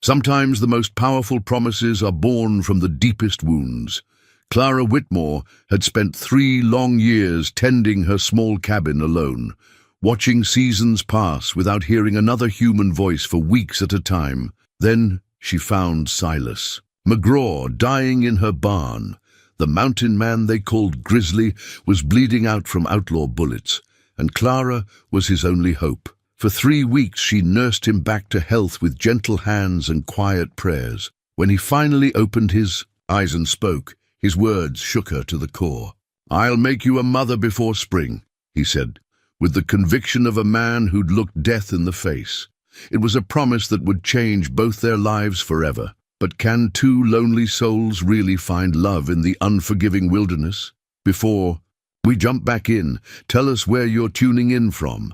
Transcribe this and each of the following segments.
Sometimes the most powerful promises are born from the deepest wounds. Clara Whitmore had spent 3 long years tending her small cabin alone, watching seasons pass without hearing another human voice for weeks at a time. Then she found Silas McGraw dying in her barn. The mountain man they called Grizzly was bleeding out from outlaw bullets, and Clara was his only hope. For 3 weeks she nursed him back to health with gentle hands and quiet prayers. When he finally opened his eyes and spoke, his words shook her to the core. "I'll make you a mother before spring," he said, with the conviction of a man who'd looked death in the face. It was a promise that would change both their lives forever. But can 2 lonely souls really find love in the unforgiving wilderness? Before we jump back in, tell us where you're tuning in from.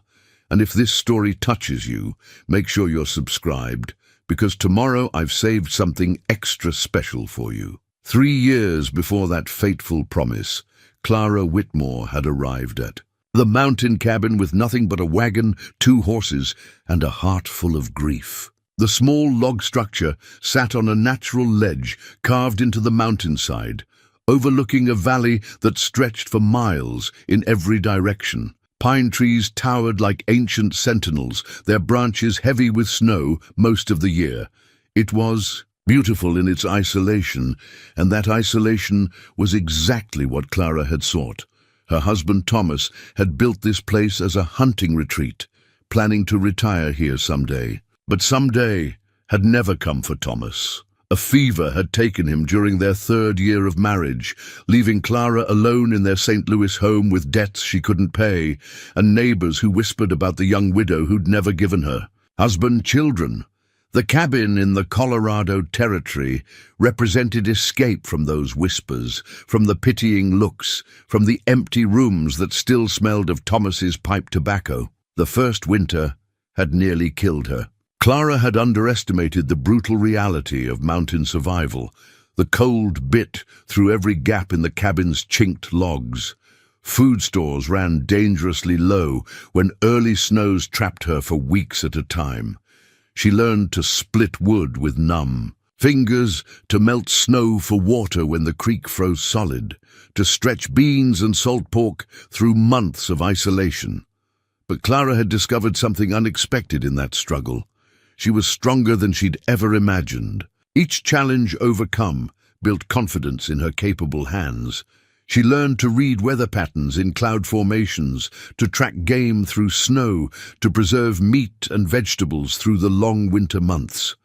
And if this story touches you, make sure you're subscribed, because tomorrow I've saved something extra special for you. 3 years before that fateful promise, Clara Whitmore had arrived at the mountain cabin with nothing but a wagon, 2 horses, and a heart full of grief. The small log structure sat on a natural ledge carved into the mountainside, overlooking a valley that stretched for miles in every direction. Pine trees towered like ancient sentinels, their branches heavy with snow most of the year. It was beautiful in its isolation, and that isolation was exactly what Clara had sought. Her husband Thomas had built this place as a hunting retreat, planning to retire here someday. But someday had never come for Thomas. A fever had taken him during their 3rd year of marriage, leaving Clara alone in their St. Louis home with debts she couldn't pay, and neighbors who whispered about the young widow who'd never given her husband, children. The cabin in the Colorado Territory represented escape from those whispers, from the pitying looks, from the empty rooms that still smelled of Thomas's pipe tobacco. The first winter had nearly killed her. Clara had underestimated the brutal reality of mountain survival. The cold bit through every gap in the cabin's chinked logs. Food stores ran dangerously low when early snows trapped her for weeks at a time. She learned to split wood with numb fingers, to melt snow for water when the creek froze solid, to stretch beans and salt pork through months of isolation. But Clara had discovered something unexpected in that struggle. She was stronger than she'd ever imagined. Each challenge overcome built confidence in her capable hands. She learned to read weather patterns in cloud formations, to track game through snow, to preserve meat and vegetables through the long winter months.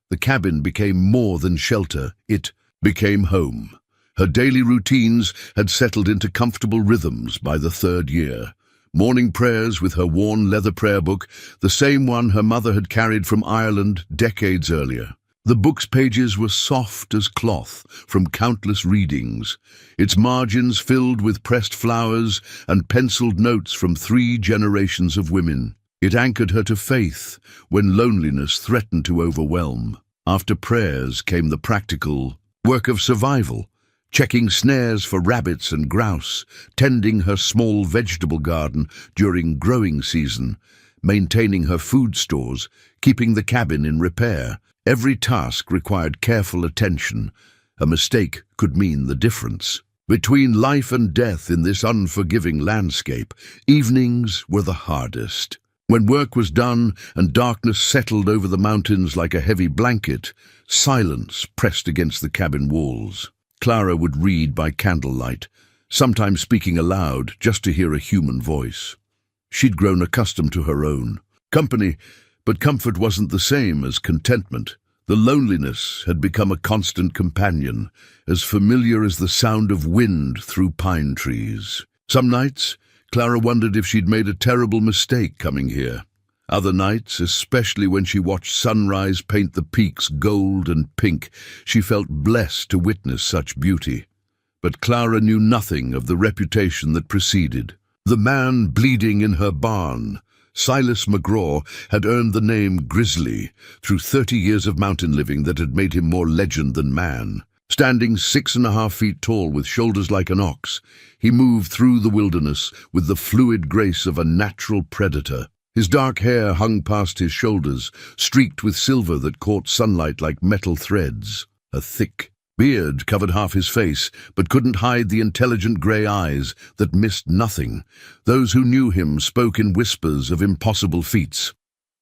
The cabin became more than shelter. It became home. Her daily routines had settled into comfortable rhythms by the 3rd year. Morning prayers with her worn leather prayer book, the same one her mother had carried from Ireland decades earlier. The book's pages were soft as cloth from countless readings, its margins filled with pressed flowers and penciled notes from 3 generations of women. It anchored her to faith when loneliness threatened to overwhelm. After prayers came the practical work of survival, checking snares for rabbits and grouse, tending her small vegetable garden during growing season, maintaining her food stores, keeping the cabin in repair. Every task required careful attention. A mistake could mean the difference. Between life and death in this unforgiving landscape, evenings were the hardest. When work was done and darkness settled over the mountains like a heavy blanket, silence pressed against the cabin walls. Clara would read by candlelight, sometimes speaking aloud just to hear a human voice. She'd grown accustomed to her own company, but comfort wasn't the same as contentment. The loneliness had become a constant companion, as familiar as the sound of wind through pine trees. Some nights, Clara wondered if she'd made a terrible mistake coming here. Other nights, especially when she watched sunrise paint the peaks gold and pink, she felt blessed to witness such beauty. But Clara knew nothing of the reputation that preceded. The man bleeding in her barn, Silas McGraw, had earned the name Grizzly through 30 years of mountain living that had made him more legend than man. Standing 6.5 feet tall with shoulders like an ox, he moved through the wilderness with the fluid grace of a natural predator. His dark hair hung past his shoulders, streaked with silver that caught sunlight like metal threads. A thick beard covered half his face, but couldn't hide the intelligent grey eyes that missed nothing. Those who knew him spoke in whispers of impossible feats.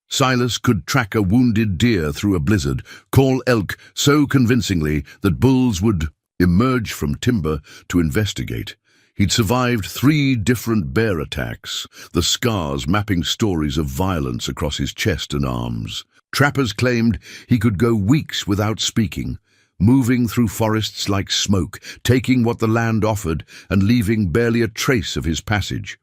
Silas could track a wounded deer through a blizzard, call elk so convincingly that bulls would emerge from timber to investigate. He'd survived 3 different bear attacks, the scars mapping stories of violence across his chest and arms. Trappers claimed he could go weeks without speaking, moving through forests like smoke, taking what the land offered and leaving barely a trace of his passage.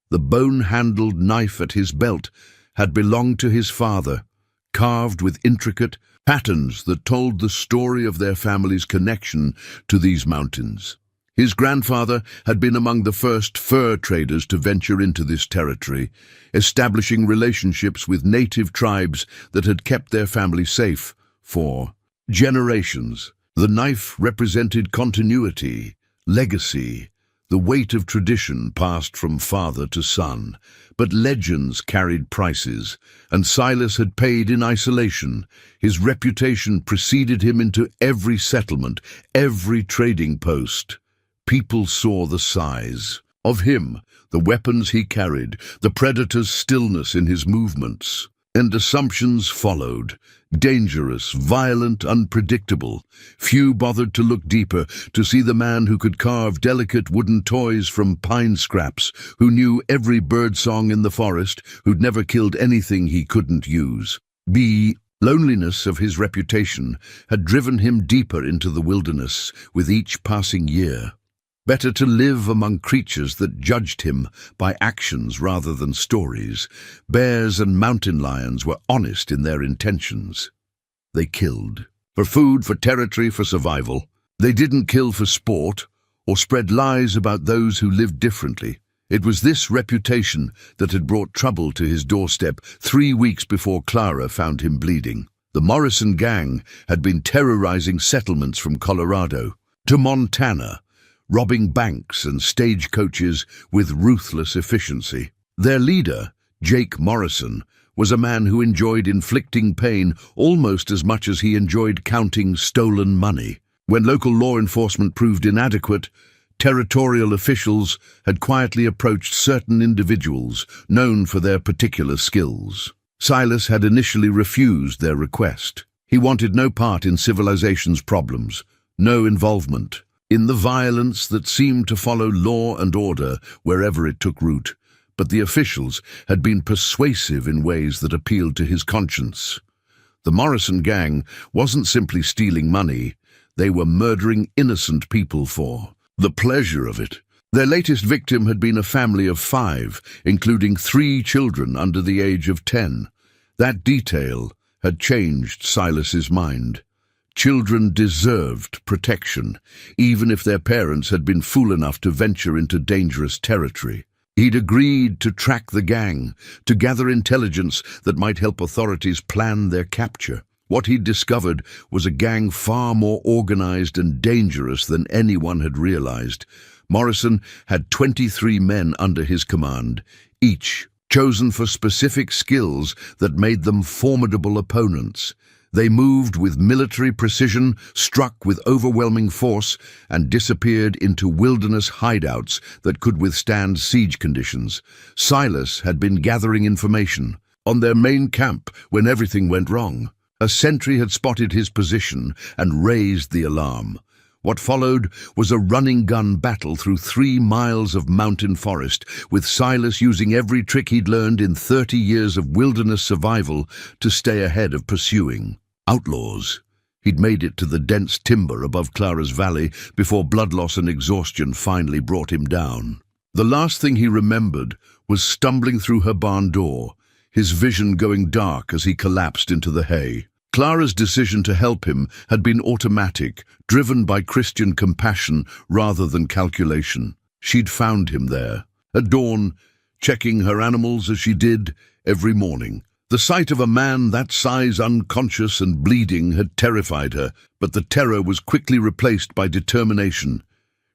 The bone-handled knife at his belt had belonged to his father, carved with intricate patterns that told the story of their family's connection to these mountains. His grandfather had been among the first fur traders to venture into this territory, establishing relationships with native tribes that had kept their family safe for generations. The knife represented continuity, legacy, the weight of tradition passed from father to son. But legends carried prices, and Silas had paid in isolation. His reputation preceded him into every settlement, every trading post. People saw the size of him, the weapons he carried, the predator's stillness in his movements. And assumptions followed. Dangerous, violent, unpredictable. Few bothered to look deeper, to see the man who could carve delicate wooden toys from pine scraps, who knew every bird song in the forest, who'd never killed anything he couldn't use. The loneliness of his reputation had driven him deeper into the wilderness with each passing year. Better to live among creatures that judged him by actions rather than stories. Bears and mountain lions were honest in their intentions. They killed. For food, for territory, for survival. They didn't kill for sport or spread lies about those who lived differently. It was this reputation that had brought trouble to his doorstep 3 weeks before Clara found him bleeding. The Morrison gang had been terrorizing settlements from Colorado to Montana, robbing banks and stagecoaches with ruthless efficiency. Their leader, Jake Morrison, was a man who enjoyed inflicting pain almost as much as he enjoyed counting stolen money. When local law enforcement proved inadequate, territorial officials had quietly approached certain individuals known for their particular skills. Silas had initially refused their request. He wanted no part in civilization's problems, no involvement in the violence that seemed to follow law and order wherever it took root. But the officials had been persuasive in ways that appealed to his conscience. The Morrison gang wasn't simply stealing money, they were murdering innocent people for the pleasure of it. Their latest victim had been a family of 5, including 3 children under the age of 10. That detail had changed Silas's mind. Children deserved protection, even if their parents had been fool enough to venture into dangerous territory. He'd agreed to track the gang, to gather intelligence that might help authorities plan their capture. What he'd discovered was a gang far more organized and dangerous than anyone had realized. Morrison had 23 men under his command, each chosen for specific skills that made them formidable opponents. They moved with military precision, struck with overwhelming force, and disappeared into wilderness hideouts that could withstand siege conditions. Silas had been gathering information on their main camp when everything went wrong. A sentry had spotted his position and raised the alarm. What followed was a running-gun battle through 3 miles of mountain forest, with Silas using every trick he'd learned in 30 years of wilderness survival to stay ahead of pursuing outlaws. He'd made it to the dense timber above Clara's Valley before blood loss and exhaustion finally brought him down. The last thing he remembered was stumbling through her barn door, his vision going dark as he collapsed into the hay. Clara's decision to help him had been automatic, driven by Christian compassion rather than calculation. She'd found him there, at dawn, checking her animals as she did every morning. The sight of a man that size, unconscious and bleeding, had terrified her, but the terror was quickly replaced by determination.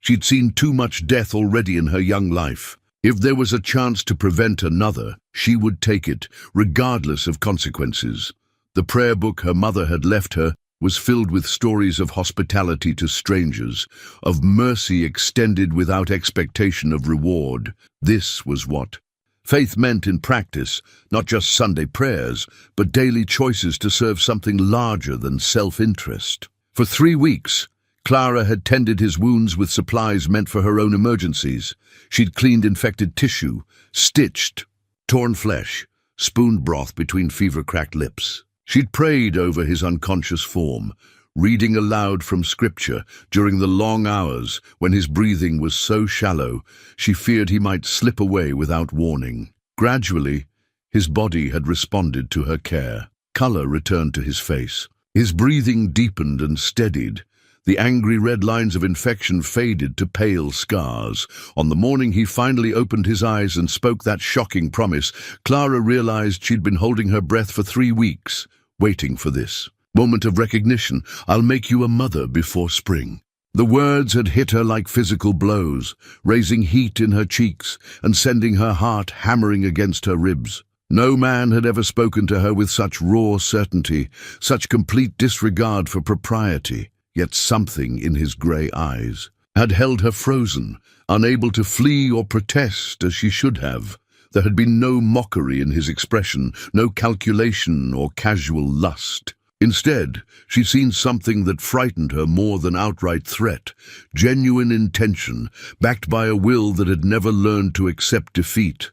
She'd seen too much death already in her young life. If there was a chance to prevent another, she would take it, regardless of consequences. The prayer book her mother had left her was filled with stories of hospitality to strangers, of mercy extended without expectation of reward. This was what faith meant in practice, not just Sunday prayers, but daily choices to serve something larger than self-interest. For 3 weeks, Clara had tended his wounds with supplies meant for her own emergencies. She'd cleaned infected tissue, stitched torn flesh, spooned broth between fever-cracked lips. She'd prayed over his unconscious form, reading aloud from scripture during the long hours when his breathing was so shallow she feared he might slip away without warning. Gradually, his body had responded to her care. Color returned to his face. His breathing deepened and steadied. The angry red lines of infection faded to pale scars. On the morning he finally opened his eyes and spoke that shocking promise, Clara realized she'd been holding her breath for 3 weeks, waiting for this moment of recognition. "I'll make you a mother before spring." The words had hit her like physical blows, raising heat in her cheeks and sending her heart hammering against her ribs. No man had ever spoken to her with such raw certainty, such complete disregard for propriety. Yet something in his grey eyes had held her frozen, unable to flee or protest as she should have. There had been no mockery in his expression, no calculation or casual lust. Instead, she'd seen something that frightened her more than outright threat, genuine intention, backed by a will that had never learned to accept defeat.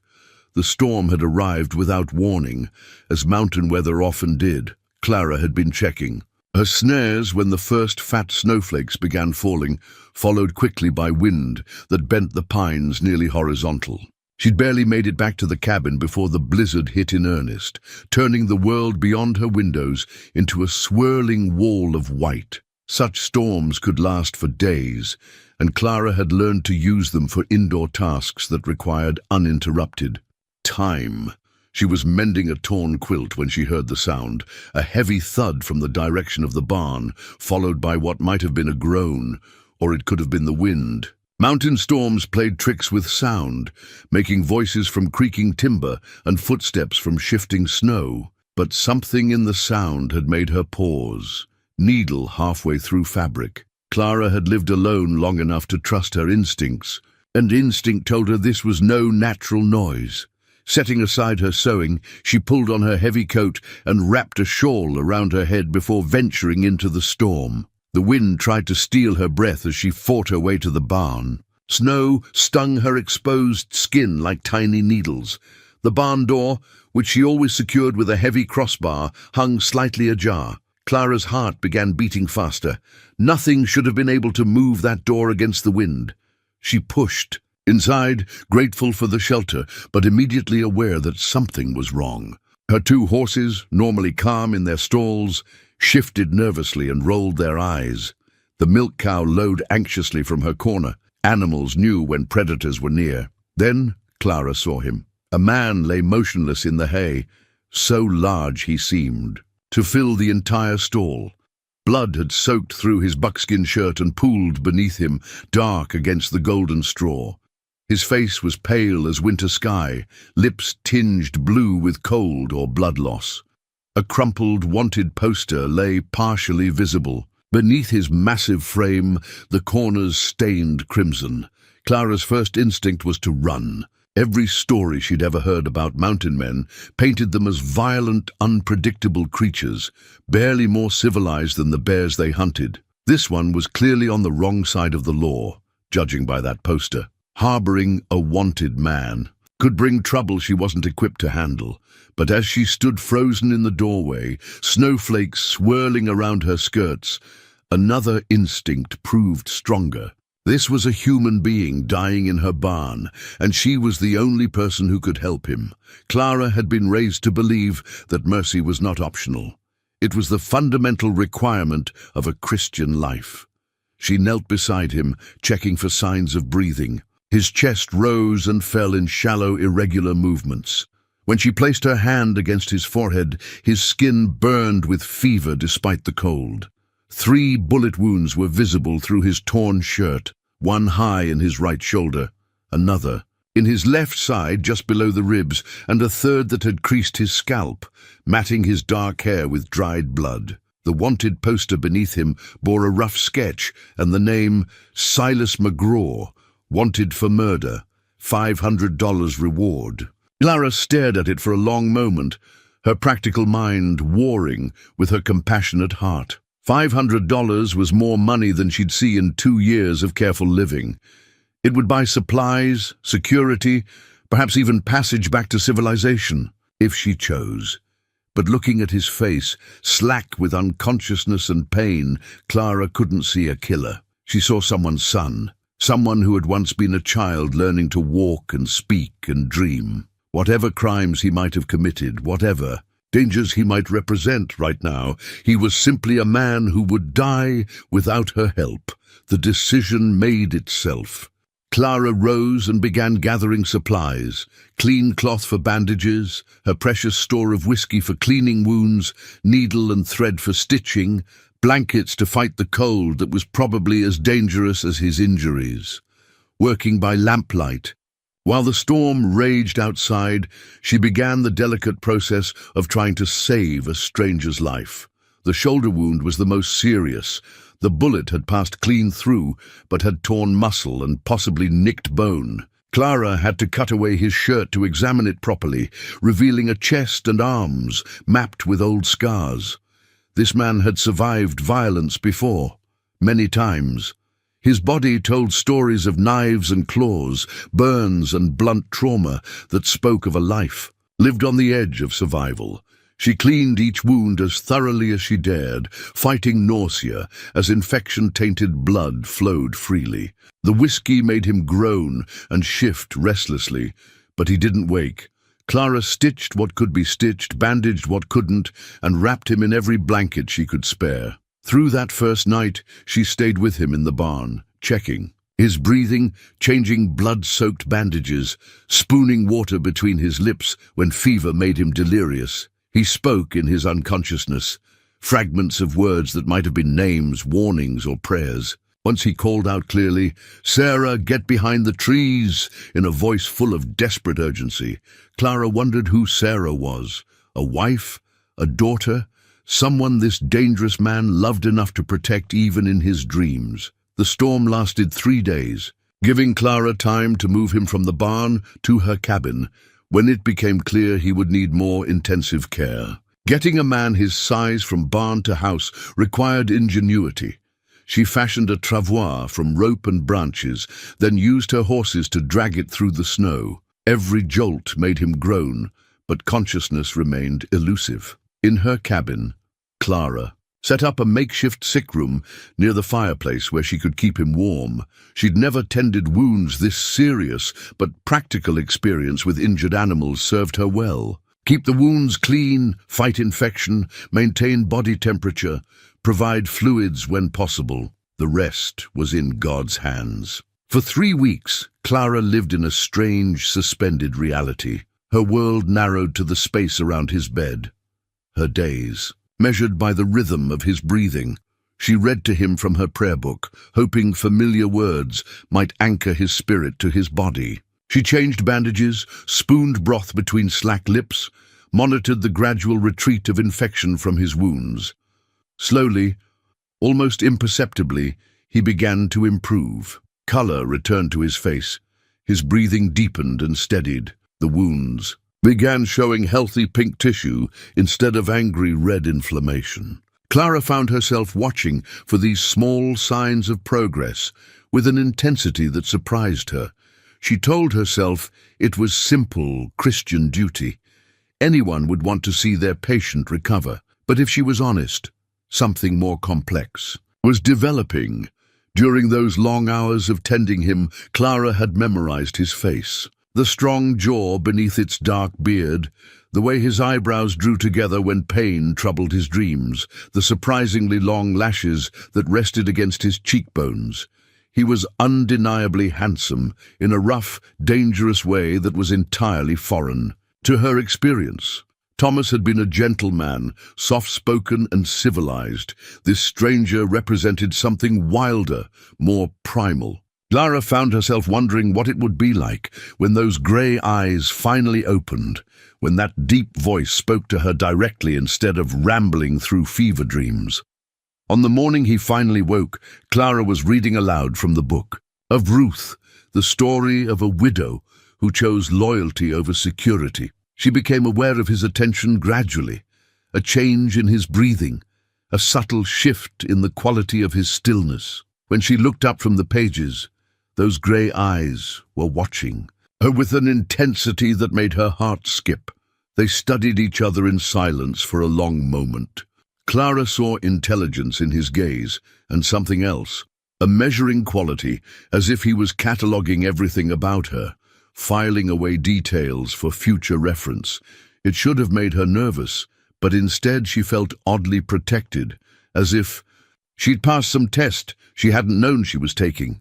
The storm had arrived without warning, as mountain weather often did. Clara had been checking her snares when the first fat snowflakes began falling, followed quickly by wind that bent the pines nearly horizontal. She'd barely made it back to the cabin before the blizzard hit in earnest, turning the world beyond her windows into a swirling wall of white. Such storms could last for days, and Clara had learned to use them for indoor tasks that required uninterrupted time. She was mending a torn quilt when she heard the sound, a heavy thud from the direction of the barn, followed by what might have been a groan, or it could have been the wind. Mountain storms played tricks with sound, making voices from creaking timber and footsteps from shifting snow. But something in the sound had made her pause, needle halfway through fabric. Clara had lived alone long enough to trust her instincts, and instinct told her this was no natural noise. Setting aside her sewing, she pulled on her heavy coat and wrapped a shawl around her head before venturing into the storm. The wind tried to steal her breath as she fought her way to the barn. Snow stung her exposed skin like tiny needles. The barn door, which she always secured with a heavy crossbar, hung slightly ajar. Clara's heart began beating faster. Nothing should have been able to move that door against the wind. She pushed. Inside, grateful for the shelter, but immediately aware that something was wrong. Her 2 horses, normally calm in their stalls, shifted nervously and rolled their eyes. The milk cow lowed anxiously from her corner. Animals knew when predators were near. Then Clara saw him. A man lay motionless in the hay, so large he seemed to fill the entire stall. Blood had soaked through his buckskin shirt and pooled beneath him, dark against the golden straw. His face was pale as winter sky, lips tinged blue with cold or blood loss. A crumpled, wanted poster lay partially visible. Beneath his massive frame, the corners stained crimson. Clara's first instinct was to run. Every story she'd ever heard about mountain men painted them as violent, unpredictable creatures, barely more civilized than the bears they hunted. This one was clearly on the wrong side of the law, judging by that poster. Harboring a wanted man could bring trouble she wasn't equipped to handle, but as she stood frozen in the doorway, snowflakes swirling around her skirts, another instinct proved stronger. This was a human being dying in her barn, and she was the only person who could help him. Clara had been raised to believe that mercy was not optional. It was the fundamental requirement of a Christian life. She knelt beside him, checking for signs of breathing. His chest rose and fell in shallow, irregular movements. When she placed her hand against his forehead, his skin burned with fever despite the cold. 3 bullet wounds were visible through his torn shirt, one high in his right shoulder, another in his left side just below the ribs, and a third that had creased his scalp, matting his dark hair with dried blood. The wanted poster beneath him bore a rough sketch and the name Silas McGraw, wanted for murder, $500 reward. Clara stared at it for a long moment, her practical mind warring with her compassionate heart. $500 was more money than she'd see in 2 years of careful living. It would buy supplies, security, perhaps even passage back to civilization, if she chose. But looking at his face, slack with unconsciousness and pain, Clara couldn't see a killer. She saw someone's son, someone who had once been a child learning to walk and speak and dream. Whatever crimes he might have committed, whatever dangers he might represent right now, he was simply a man who would die without her help. The decision made itself. Clara rose and began gathering supplies, clean cloth for bandages, her precious store of whiskey for cleaning wounds, needle and thread for stitching, blankets to fight the cold that was probably as dangerous as his injuries. Working by lamplight, while the storm raged outside, she began the delicate process of trying to save a stranger's life. The shoulder wound was the most serious. The bullet had passed clean through, but had torn muscle and possibly nicked bone. Clara had to cut away his shirt to examine it properly, revealing a chest and arms mapped with old scars. This man had survived violence before, many times. His body told stories of knives and claws, burns and blunt trauma that spoke of a life lived on the edge of survival. She cleaned each wound as thoroughly as she dared, fighting nausea as infection-tainted blood flowed freely. The whiskey made him groan and shift restlessly, but he didn't wake. Clara stitched what could be stitched, bandaged what couldn't, and wrapped him in every blanket she could spare. Through that first night, she stayed with him in the barn, checking his breathing, changing blood-soaked bandages, spooning water between his lips when fever made him delirious. He spoke in his unconsciousness, fragments of words that might have been names, warnings, or prayers. Once he called out clearly, "Sarah, get behind the trees," in a voice full of desperate urgency. Clara wondered who Sarah was. A wife? A daughter? Someone this dangerous man loved enough to protect even in his dreams. The storm lasted 3 days, giving Clara time to move him from the barn to her cabin, when it became clear he would need more intensive care. Getting a man his size from barn to house required ingenuity. She fashioned a travois from rope and branches, then used her horses to drag it through the snow. Every jolt made him groan, but consciousness remained elusive. In her cabin, Clara set up a makeshift sick room near the fireplace where she could keep him warm. She'd never tended wounds this serious, but practical experience with injured animals served her well. Keep the wounds clean, fight infection, maintain body temperature, provide fluids when possible. The rest was in God's hands. For 3 weeks, Clara lived in a strange, suspended reality. Her world narrowed to the space around his bed. Her days measured by the rhythm of his breathing. She read to him from her prayer book, hoping familiar words might anchor his spirit to his body. She changed bandages, spooned broth between slack lips, monitored the gradual retreat of infection from his wounds. Slowly, almost imperceptibly, he began to improve. Color returned to his face. His breathing deepened and steadied. The wounds began showing healthy pink tissue instead of angry red inflammation. Clara found herself watching for these small signs of progress with an intensity that surprised her. She told herself it was simple Christian duty. Anyone would want to see their patient recover. But if she was honest, something more complex was developing. During those long hours of tending him, Clara had memorized his face. The strong jaw beneath its dark beard, the way his eyebrows drew together when pain troubled his dreams, the surprisingly long lashes that rested against his cheekbones. He was undeniably handsome, in a rough, dangerous way that was entirely foreign to her experience. Thomas had been a gentleman, soft-spoken and civilized. This stranger represented something wilder, more primal. Clara found herself wondering what it would be like when those grey eyes finally opened, when that deep voice spoke to her directly instead of rambling through fever dreams. On the morning he finally woke, Clara was reading aloud from the book of Ruth, the story of a widow who chose loyalty over security. She became aware of his attention gradually, a change in his breathing, a subtle shift in the quality of his stillness. When she looked up from the pages, those grey eyes were watching her with an intensity that made her heart skip. They studied each other in silence for a long moment. Clara saw intelligence in his gaze and something else, a measuring quality, as if he was cataloguing everything about her, filing away details for future reference. It should have made her nervous, but instead she felt oddly protected, as if she'd passed some test she hadn't known she was taking.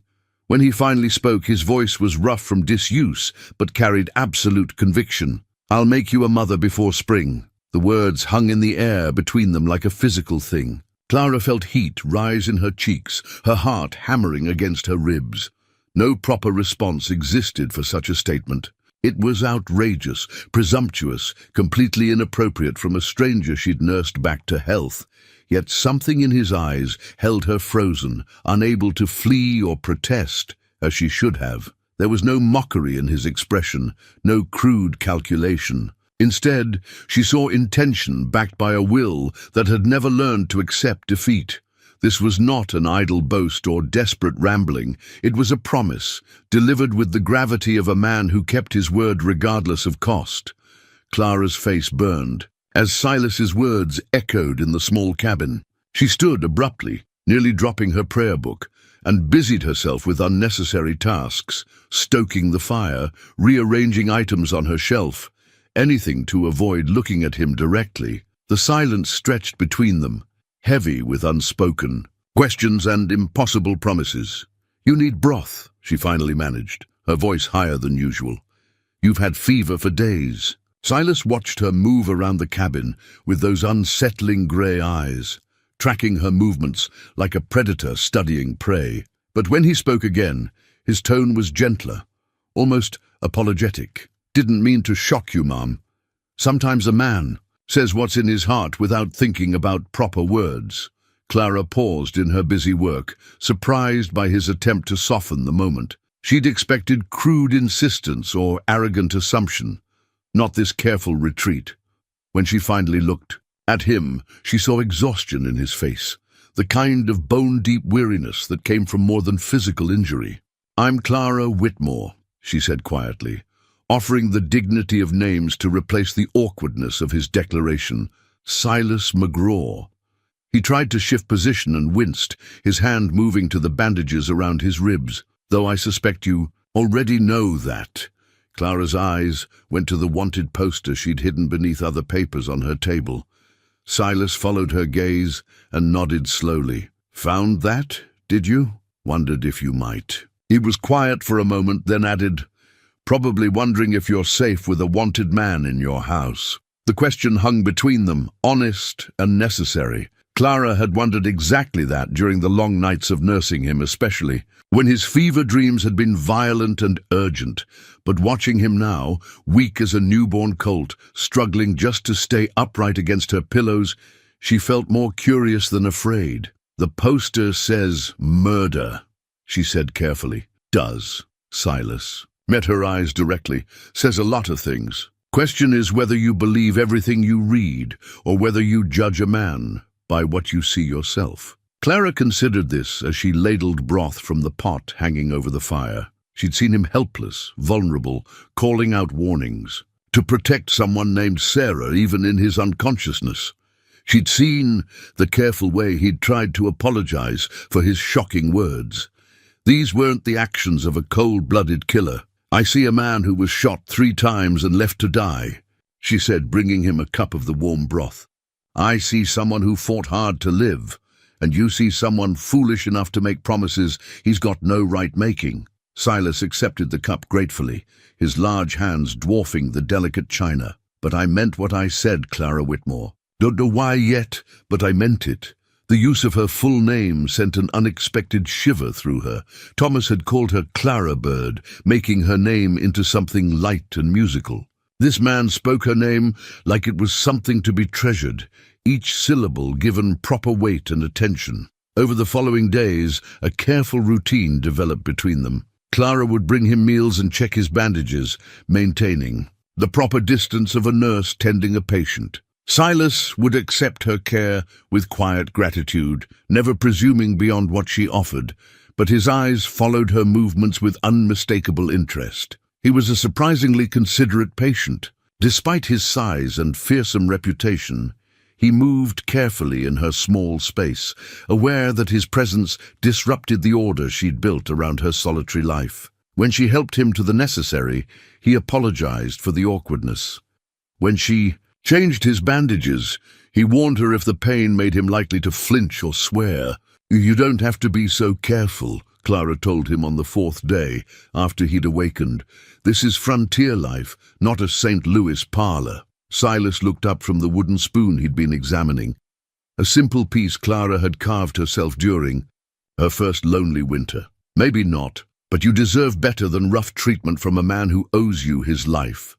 When he finally spoke, his voice was rough from disuse, but carried absolute conviction. "I'll make you a mother before spring." The words hung in the air between them like a physical thing. Clara felt heat rise in her cheeks, her heart hammering against her ribs. No proper response existed for such a statement. It was outrageous, presumptuous, completely inappropriate from a stranger she'd nursed back to health. Yet something in his eyes held her frozen, unable to flee or protest, as she should have. There was no mockery in his expression, no crude calculation. Instead, she saw intention backed by a will that had never learned to accept defeat. This was not an idle boast or desperate rambling. It was a promise, delivered with the gravity of a man who kept his word regardless of cost. Clara's face burned as Silas's words echoed in the small cabin. She stood abruptly, nearly dropping her prayer book, and busied herself with unnecessary tasks, stoking the fire, rearranging items on her shelf, anything to avoid looking at him directly. The silence stretched between them, heavy with unspoken questions and impossible promises. "You need broth," she finally managed, her voice higher than usual. "You've had fever for days." Silas watched her move around the cabin with those unsettling grey eyes, tracking her movements like a predator studying prey. But when he spoke again, his tone was gentler, almost apologetic. "Didn't mean to shock you, Mom. Sometimes a man says what's in his heart without thinking about proper words." Clara paused in her busy work, surprised by his attempt to soften the moment. She'd expected crude insistence or arrogant assumption, not this careful retreat. When she finally looked at him, she saw exhaustion in his face, the kind of bone-deep weariness that came from more than physical injury. "I'm Clara Whitmore," she said quietly, offering the dignity of names to replace the awkwardness of his declaration. "Silas McGraw." He tried to shift position and winced, his hand moving to the bandages around his ribs. "Though I suspect you already know that." Clara's eyes went to the wanted poster she'd hidden beneath other papers on her table. Silas followed her gaze and nodded slowly. "Found that, did you? Wondered if you might." He was quiet for a moment, then added, "Probably wondering if you're safe with a wanted man in your house." The question hung between them, honest and necessary. Clara had wondered exactly that during the long nights of nursing him, especially when his fever dreams had been violent and urgent. But watching him now, weak as a newborn colt, struggling just to stay upright against her pillows, she felt more curious than afraid. "The poster says murder," she said carefully. "Does." Silas met her eyes directly. "Says a lot of things. Question is whether you believe everything you read, or whether you judge a man by what you see yourself." Clara considered this as she ladled broth from the pot hanging over the fire. She'd seen him helpless, vulnerable, calling out warnings to protect someone named Sarah even in his unconsciousness. She'd seen the careful way he'd tried to apologize for his shocking words. These weren't the actions of a cold-blooded killer. "I see a man who was shot 3 times and left to die," she said, bringing him a cup of the warm broth. "I see someone who fought hard to live, and you see someone foolish enough to make promises he's got no right making." Silas accepted the cup gratefully, his large hands dwarfing the delicate china. "But I meant what I said, Clara Whitmore. Don't know why yet, but I meant it. The use of her full name sent an unexpected shiver through her. Thomas had called her Clara Bird, making her name into something light and musical. This man spoke her name like it was something to be treasured, each syllable given proper weight and attention. Over the following days, a careful routine developed between them. Clara would bring him meals and check his bandages, maintaining the proper distance of a nurse tending a patient. Silas would accept her care with quiet gratitude, never presuming beyond what she offered, but his eyes followed her movements with unmistakable interest. He was a surprisingly considerate patient. Despite his size and fearsome reputation, he moved carefully in her small space, aware that his presence disrupted the order she'd built around her solitary life. When she helped him to the necessary, he apologized for the awkwardness. When she changed his bandages, he warned her if the pain made him likely to flinch or swear. "You don't have to be so careful," Clara told him on the 4th day, after he'd awakened. "This is frontier life, not a St. Louis parlor." Silas looked up from the wooden spoon he'd been examining, a simple piece Clara had carved herself during her first lonely winter. "Maybe not, but you deserve better than rough treatment from a man who owes you his life."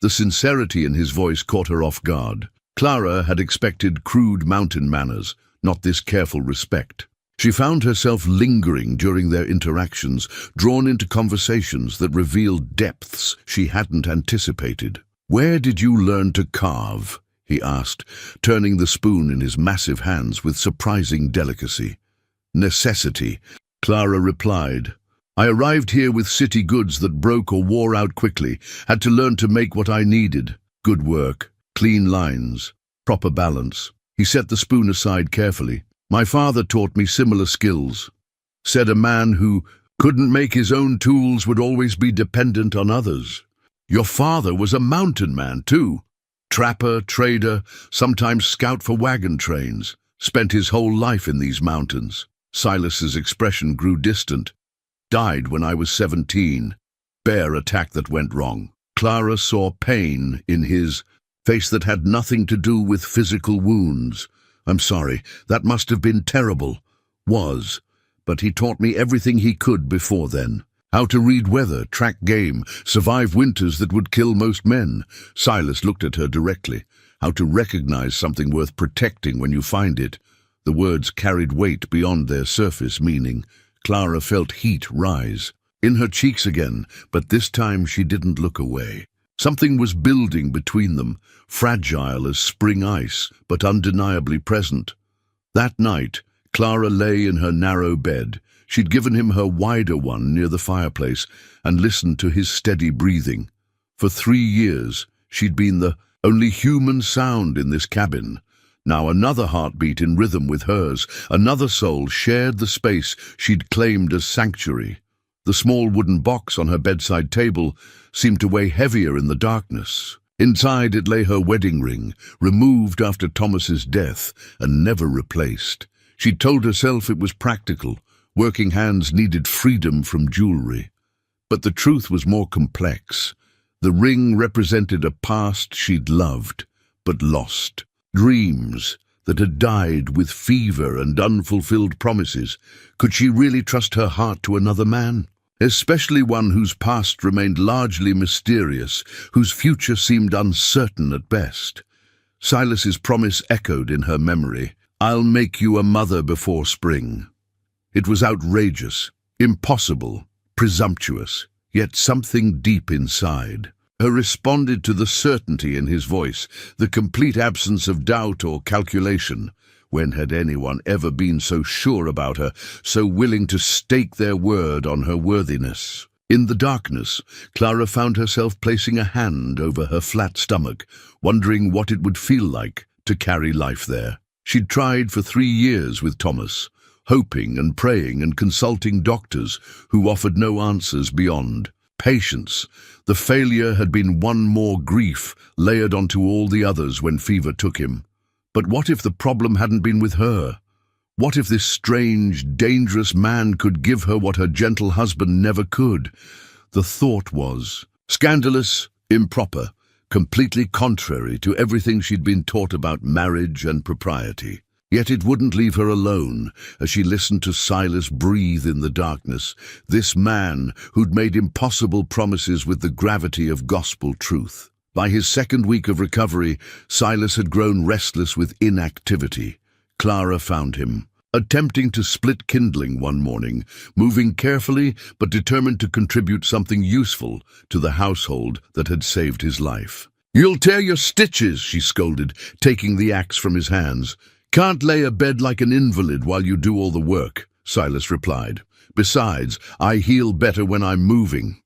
The sincerity in his voice caught her off guard. Clara had expected crude mountain manners, not this careful respect. She found herself lingering during their interactions, drawn into conversations that revealed depths she hadn't anticipated. "Where did you learn to carve?" he asked, turning the spoon in his massive hands with surprising delicacy. "Necessity," Clara replied. "I arrived here with city goods that broke or wore out quickly, had to learn to make what I needed. Good work, clean lines, proper balance." He set the spoon aside carefully. "My father taught me similar skills. Said a man who couldn't make his own tools would always be dependent on others." "Your father was a mountain man, too. Trapper, trader, sometimes scout for wagon trains. Spent his whole life in these mountains." Silas's expression grew distant. "Died when I was 17. Bear attack that went wrong." Clara saw pain in his face that had nothing to do with physical wounds. "I'm sorry, that must have been terrible." "Was, but he taught me everything he could before then. How to read weather, track game, survive winters that would kill most men." Silas looked at her directly. "How to recognize something worth protecting when you find it." The words carried weight beyond their surface meaning. Clara felt heat rise in her cheeks again, but this time she didn't look away. Something was building between them, fragile as spring ice, but undeniably present. That night, Clara lay in her narrow bed. She'd given him her wider one near the fireplace and listened to his steady breathing. For 3 years, she'd been the only human sound in this cabin. Now another heartbeat in rhythm with hers, another soul shared the space she'd claimed as sanctuary. The small wooden box on her bedside table seemed to weigh heavier in the darkness. Inside it lay her wedding ring, removed after Thomas's death and never replaced. She'd told herself it was practical. Working hands needed freedom from jewelry. But the truth was more complex. The ring represented a past she'd loved, but lost. Dreams that had died with fever and unfulfilled promises. Could she really trust her heart to another man? Especially one whose past remained largely mysterious, whose future seemed uncertain at best. Silas's promise echoed in her memory. "I'll make you a mother before spring." It was outrageous, impossible, presumptuous, yet something deep inside her responded to the certainty in his voice, the complete absence of doubt or calculation. When had anyone ever been so sure about her, so willing to stake their word on her worthiness? In the darkness, Clara found herself placing a hand over her flat stomach, wondering what it would feel like to carry life there. She'd tried for 3 years with Thomas, hoping and praying and consulting doctors who offered no answers beyond patience. The failure had been one more grief layered onto all the others when fever took him. But what if the problem hadn't been with her? What if this strange, dangerous man could give her what her gentle husband never could? The thought was scandalous, improper, completely contrary to everything she'd been taught about marriage and propriety. Yet it wouldn't leave her alone as she listened to Silas breathe in the darkness, this man who'd made impossible promises with the gravity of gospel truth. By his second week of recovery, Silas had grown restless with inactivity. Clara found him, attempting to split kindling one morning, moving carefully but determined to contribute something useful to the household that had saved his life. "You'll tear your stitches," she scolded, taking the axe from his hands. "Can't lay abed like an invalid while you do all the work," Silas replied. "Besides, I heal better when I'm moving."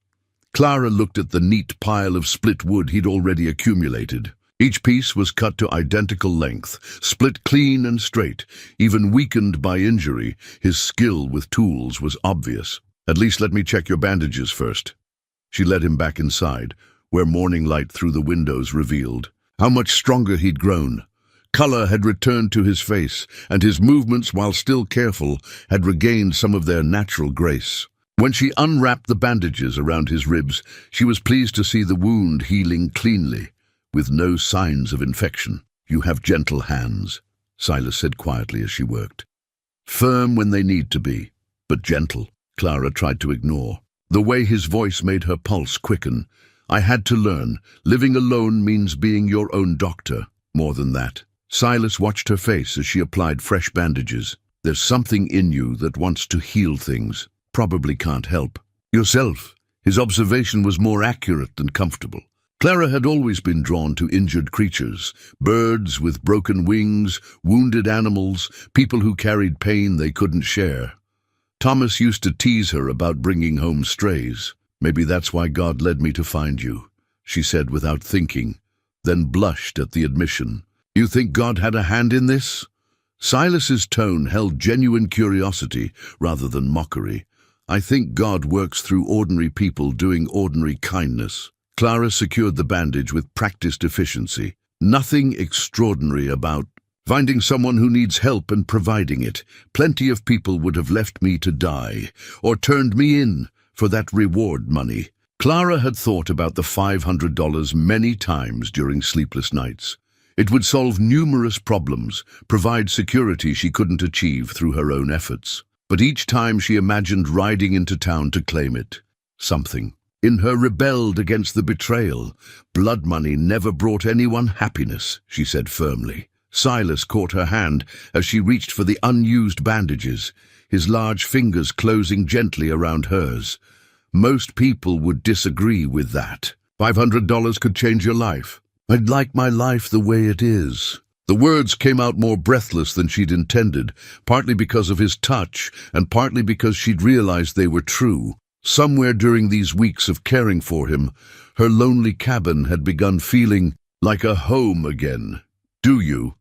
Clara looked at the neat pile of split wood he'd already accumulated. Each piece was cut to identical length, split clean and straight. Even weakened by injury, his skill with tools was obvious. "At least let me check your bandages first." She led him back inside, where morning light through the windows revealed how much stronger he'd grown. Color had returned to his face, and his movements, while still careful, had regained some of their natural grace. When she unwrapped the bandages around his ribs, she was pleased to see the wound healing cleanly, with no signs of infection. "You have gentle hands," Silas said quietly as she worked. "Firm when they need to be, but gentle." Clara tried to ignore the way his voice made her pulse quicken. "I had to learn. Living alone means being your own doctor. More than that." Silas watched her face as she applied fresh bandages. "There's something in you that wants to heal things. Probably can't help yourself." His observation was more accurate than comfortable. Clara had always been drawn to injured creatures, birds with broken wings, wounded animals, people who carried pain they couldn't share. Thomas used to tease her about bringing home strays. "Maybe that's why God led me to find you," she said without thinking, then blushed at the admission. "You think God had a hand in this?" Silas's tone held genuine curiosity rather than mockery. "I think God works through ordinary people doing ordinary kindness." Clara secured the bandage with practiced efficiency. "Nothing extraordinary about finding someone who needs help and providing it. Plenty of people would have left me to die, or turned me in for that reward money." Clara had thought about the $500 many times during sleepless nights. It would solve numerous problems, provide security she couldn't achieve through her own efforts. But each time she imagined riding into town to claim it, something in her rebelled against the betrayal. "Blood money never brought anyone happiness," she said firmly. Silas caught her hand as she reached for the unused bandages, his large fingers closing gently around hers. "Most people would disagree with that. $500 could change your life." "I'd like my life the way it is." The words came out more breathless than she'd intended, partly because of his touch and partly because she'd realized they were true. Somewhere during these weeks of caring for him, her lonely cabin had begun feeling like a home again. "Do you?"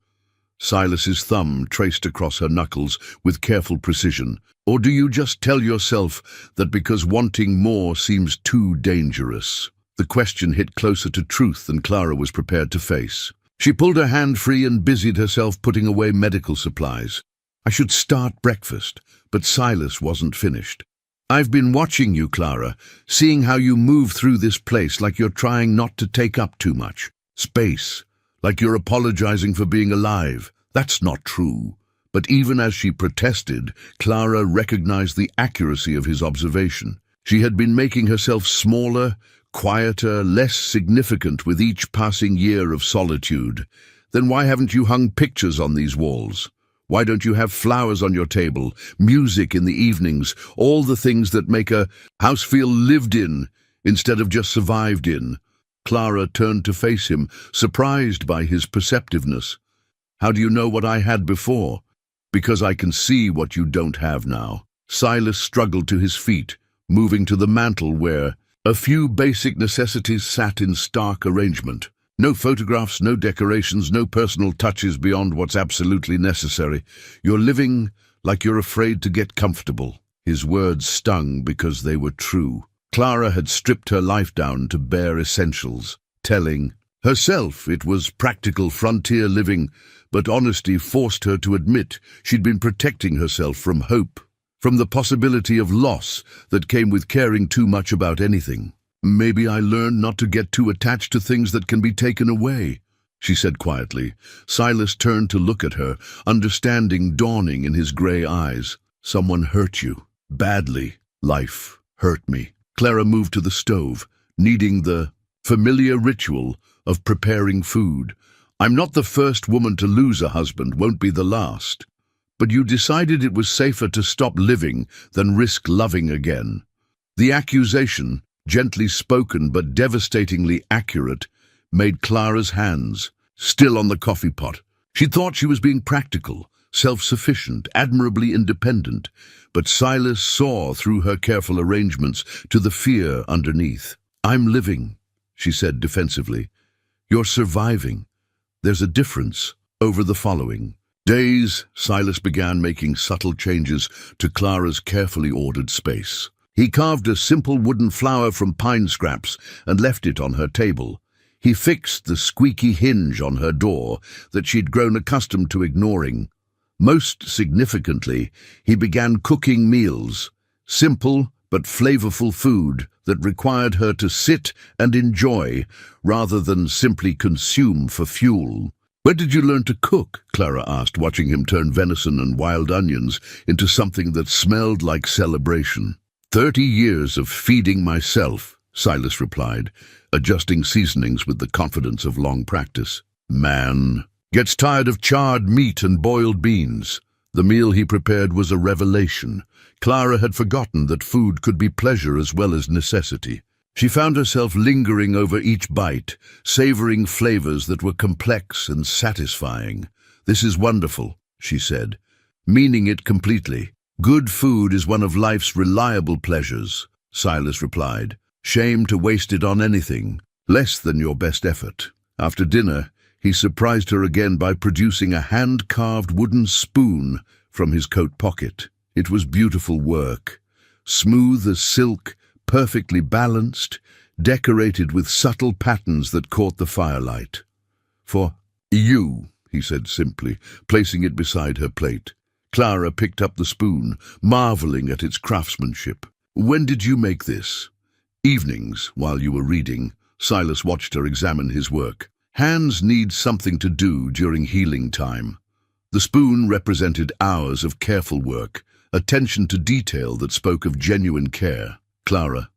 Silas's thumb traced across her knuckles with careful precision. "Or do you just tell yourself that because wanting more seems too dangerous?" The question hit closer to truth than Clara was prepared to face. She pulled her hand free and busied herself putting away medical supplies. "I should start breakfast," but Silas wasn't finished. "I've been watching you, Clara, seeing how you move through this place like you're trying not to take up too much space, like you're apologizing for being alive. That's not true." But even as she protested, Clara recognized the accuracy of his observation. She had been making herself smaller, quieter, less significant with each passing year of solitude. "Then why haven't you hung pictures on these walls? Why don't you have flowers on your table, music in the evenings, all the things that make a house feel lived in instead of just survived in?" Clara turned to face him, surprised by his perceptiveness. "How do you know what I had before?" "Because I can see what you don't have now." Silas struggled to his feet, moving to the mantel where a few basic necessities sat in stark arrangement. No photographs, no decorations, no personal touches beyond what's absolutely necessary. "You're living like you're afraid to get comfortable." His words stung because they were true. Clara had stripped her life down to bare essentials, telling herself it was practical frontier living, but honesty forced her to admit she'd been protecting herself from hope, from the possibility of loss that came with caring too much about anything. "Maybe I learned not to get too attached to things that can be taken away." she said quietly. Silas turned to look at her, understanding dawning in his grey eyes. Someone hurt you. Badly. Life hurt me. Clara moved to the stove, needing the familiar ritual of preparing food. I'm not the first woman to lose a husband, won't be the last. But you decided it was safer to stop living than risk loving again. The accusation, gently spoken but devastatingly accurate, made Clara's hands still on the coffee pot. She thought she was being practical, self-sufficient, admirably independent, but Silas saw through her careful arrangements to the fear underneath. I'm living, she said defensively. You're surviving. There's a difference. Over the following days, Silas began making subtle changes to Clara's carefully ordered space. He carved a simple wooden flower from pine scraps and left it on her table. He fixed the squeaky hinge on her door that she'd grown accustomed to ignoring. Most significantly, he began cooking meals, simple but flavorful food that required her to sit and enjoy rather than simply consume for fuel. Where did you learn to cook? Clara asked, watching him turn venison and wild onions into something that smelled like celebration. 30 years of feeding myself, Silas replied, adjusting seasonings with the confidence of long practice. Man gets tired of charred meat and boiled beans. The meal he prepared was a revelation. Clara had forgotten that food could be pleasure as well as necessity. She found herself lingering over each bite, savoring flavors that were complex and satisfying. This is wonderful, she said, meaning it completely. Good food is one of life's reliable pleasures, Silas replied. Shame to waste it on anything, less than your best effort. After dinner, he surprised her again by producing a hand-carved wooden spoon from his coat pocket. It was beautiful work, smooth as silk, perfectly balanced, decorated with subtle patterns that caught the firelight. For you, he said simply, placing it beside her plate. Clara picked up the spoon, marveling at its craftsmanship. When did you make this? Evenings, while you were reading. Silas watched her examine his work. Hands need something to do during healing time. The spoon represented hours of careful work, attention to detail that spoke of genuine care. Clara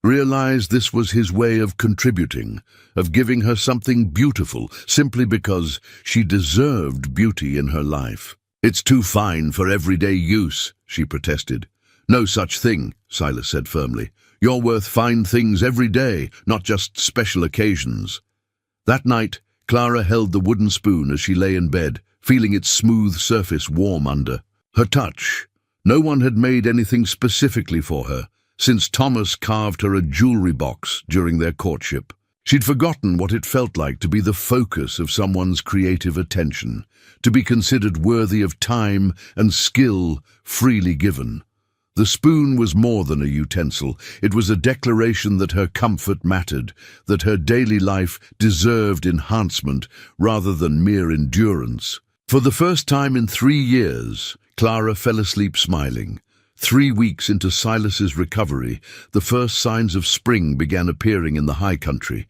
realized this was his way of contributing, of giving her something beautiful, simply because she deserved beauty in her life. It's too fine for everyday use, she protested. No such thing, Silas said firmly. You're worth fine things every day, not just special occasions. That night, Clara held the wooden spoon as she lay in bed, feeling its smooth surface warm under. Her touch. No one had made anything specifically for her, since Thomas carved her a jewelry box during their courtship. She'd forgotten what it felt like to be the focus of someone's creative attention, to be considered worthy of time and skill freely given. The spoon was more than a utensil. It was a declaration that her comfort mattered, that her daily life deserved enhancement rather than mere endurance. For the first time in 3 years, Clara fell asleep smiling. 3 weeks into Silas's recovery, the first signs of spring began appearing in the high country.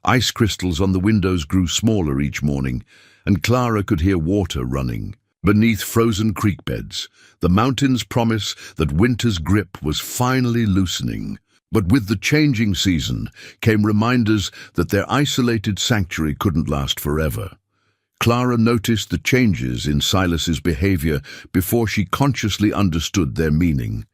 Ice crystals on the windows grew smaller each morning, and Clara could hear water running. Beneath frozen creek beds, the mountains promise that winter's grip was finally loosening. But with the changing season came reminders that their isolated sanctuary couldn't last forever. Clara noticed the changes in Silas's behavior before she consciously understood their meaning.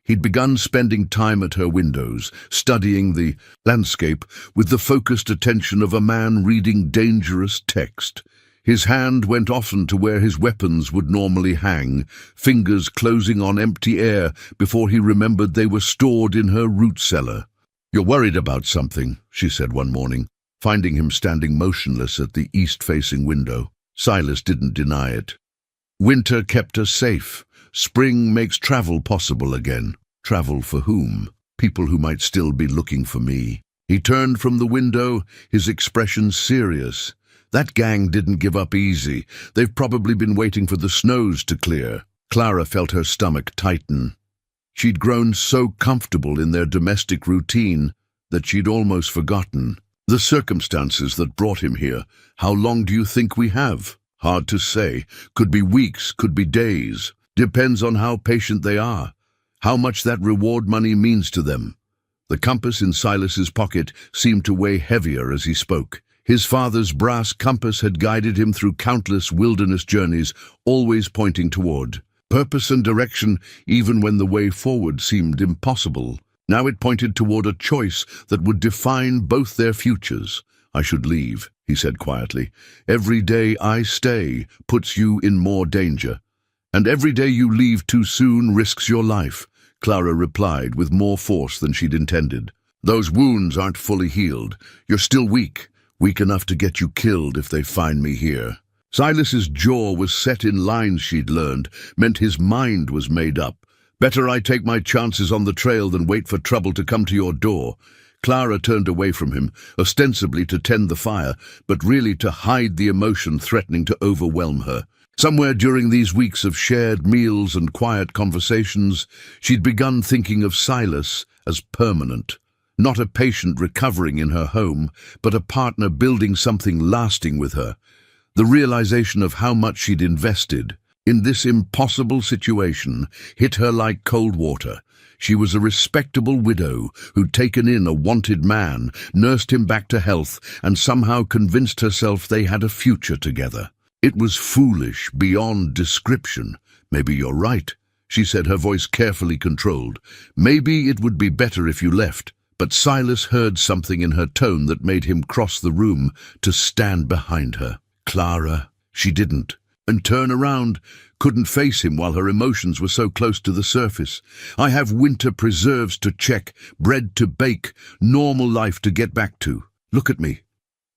He'd begun spending time at her windows, studying the landscape with the focused attention of a man reading dangerous text. His hand went often to where his weapons would normally hang, fingers closing on empty air before he remembered they were stored in her root cellar. "You're worried about something," she said one morning, finding him standing motionless at the east-facing window. Silas didn't deny it. "Winter kept us safe. Spring makes travel possible again." Travel for whom? People who might still be looking for me. He turned from the window, his expression serious. That gang didn't give up easy. They've probably been waiting for the snows to clear. Clara felt her stomach tighten. She'd grown so comfortable in their domestic routine that she'd almost forgotten The circumstances that brought him here, how long do you think we have? Hard to say. Could be weeks, could be days. Depends on how patient they are, how much that reward money means to them. The compass in Silas's pocket seemed to weigh heavier as he spoke. His father's brass compass had guided him through countless wilderness journeys, always pointing toward purpose and direction, even when the way forward seemed impossible. Now it pointed toward a choice that would define both their futures. I should leave, he said quietly. Every day I stay puts you in more danger. And every day you leave too soon risks your life, Clara replied with more force than she'd intended. Those wounds aren't fully healed. You're still weak enough to get you killed if they find me here. Silas's jaw was set in lines she'd learned, meant his mind was made up. Better I take my chances on the trail than wait for trouble to come to your door. Clara turned away from him, ostensibly to tend the fire, but really to hide the emotion threatening to overwhelm her. Somewhere during these weeks of shared meals and quiet conversations, she'd begun thinking of Silas as permanent. Not a patient recovering in her home, but a partner building something lasting with her. The realization of how much she'd invested in this impossible situation hit her like cold water. She was a respectable widow who'd taken in a wanted man, nursed him back to health, and somehow convinced herself they had a future together. It was foolish beyond description. Maybe you're right, she said, her voice carefully controlled. Maybe it would be better if you left. But Silas heard something in her tone that made him cross the room to stand behind her. Clara, she didn't. And turn around, couldn't face him while her emotions were so close to the surface. I have winter preserves to check, bread to bake, normal life to get back to. Look at me.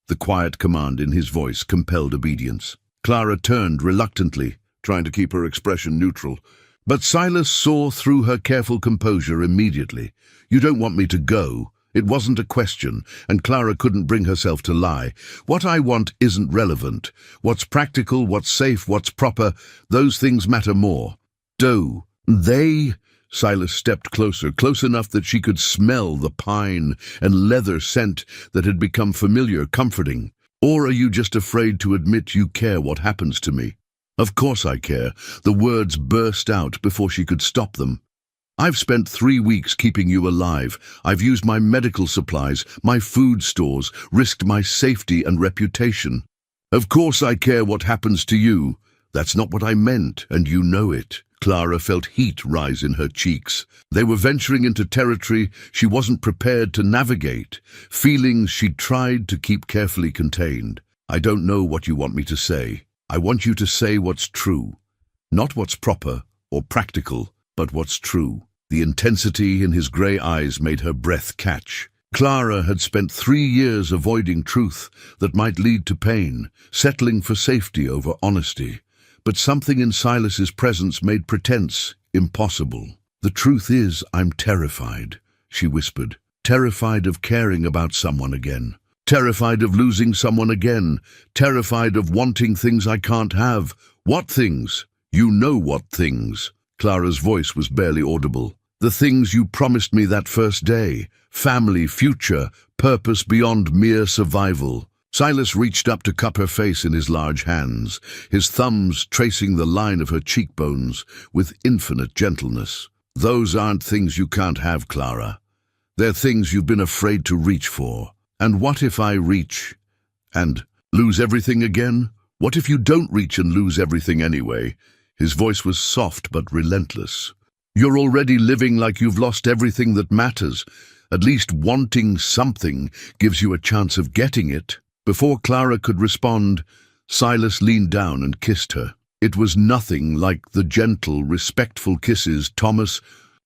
The quiet command in his voice compelled obedience. Clara turned reluctantly, trying to keep her expression neutral. But Silas saw through her careful composure immediately. You don't want me to go. It wasn't a question, and Clara couldn't bring herself to lie. What I want isn't relevant. What's practical, what's safe, what's proper, those things matter more. They? Silas stepped closer, close enough that she could smell the pine and leather scent that had become familiar, comforting. Or are you just afraid to admit you care what happens to me? Of course I care. The words burst out before she could stop them. I've spent 3 weeks keeping you alive. I've used my medical supplies, my food stores, risked my safety and reputation. Of course I care what happens to you. That's not what I meant, and you know it. Clara felt heat rise in her cheeks. They were venturing into territory she wasn't prepared to navigate, feelings she'd tried to keep carefully contained. I don't know what you want me to say. I want you to say what's true. Not what's proper or practical, but what's true. The intensity in his grey eyes made her breath catch. Clara had spent 3 years avoiding truth that might lead to pain, settling for safety over honesty. But something in Silas's presence made pretense impossible. The truth is, I'm terrified, she whispered. Terrified of caring about someone again. Terrified of losing someone again. Terrified of wanting things I can't have. What things? You know what things. Clara's voice was barely audible. The things you promised me that first day. Family, future, purpose beyond mere survival. Silas reached up to cup her face in his large hands, his thumbs tracing the line of her cheekbones with infinite gentleness. Those aren't things you can't have, Clara. They're things you've been afraid to reach for. And what if I reach and lose everything again? What if you don't reach and lose everything anyway? His voice was soft but relentless. You're already living like you've lost everything that matters. At least wanting something gives you a chance of getting it. Before Clara could respond, Silas leaned down and kissed her. It was nothing like the gentle, respectful kisses Thomas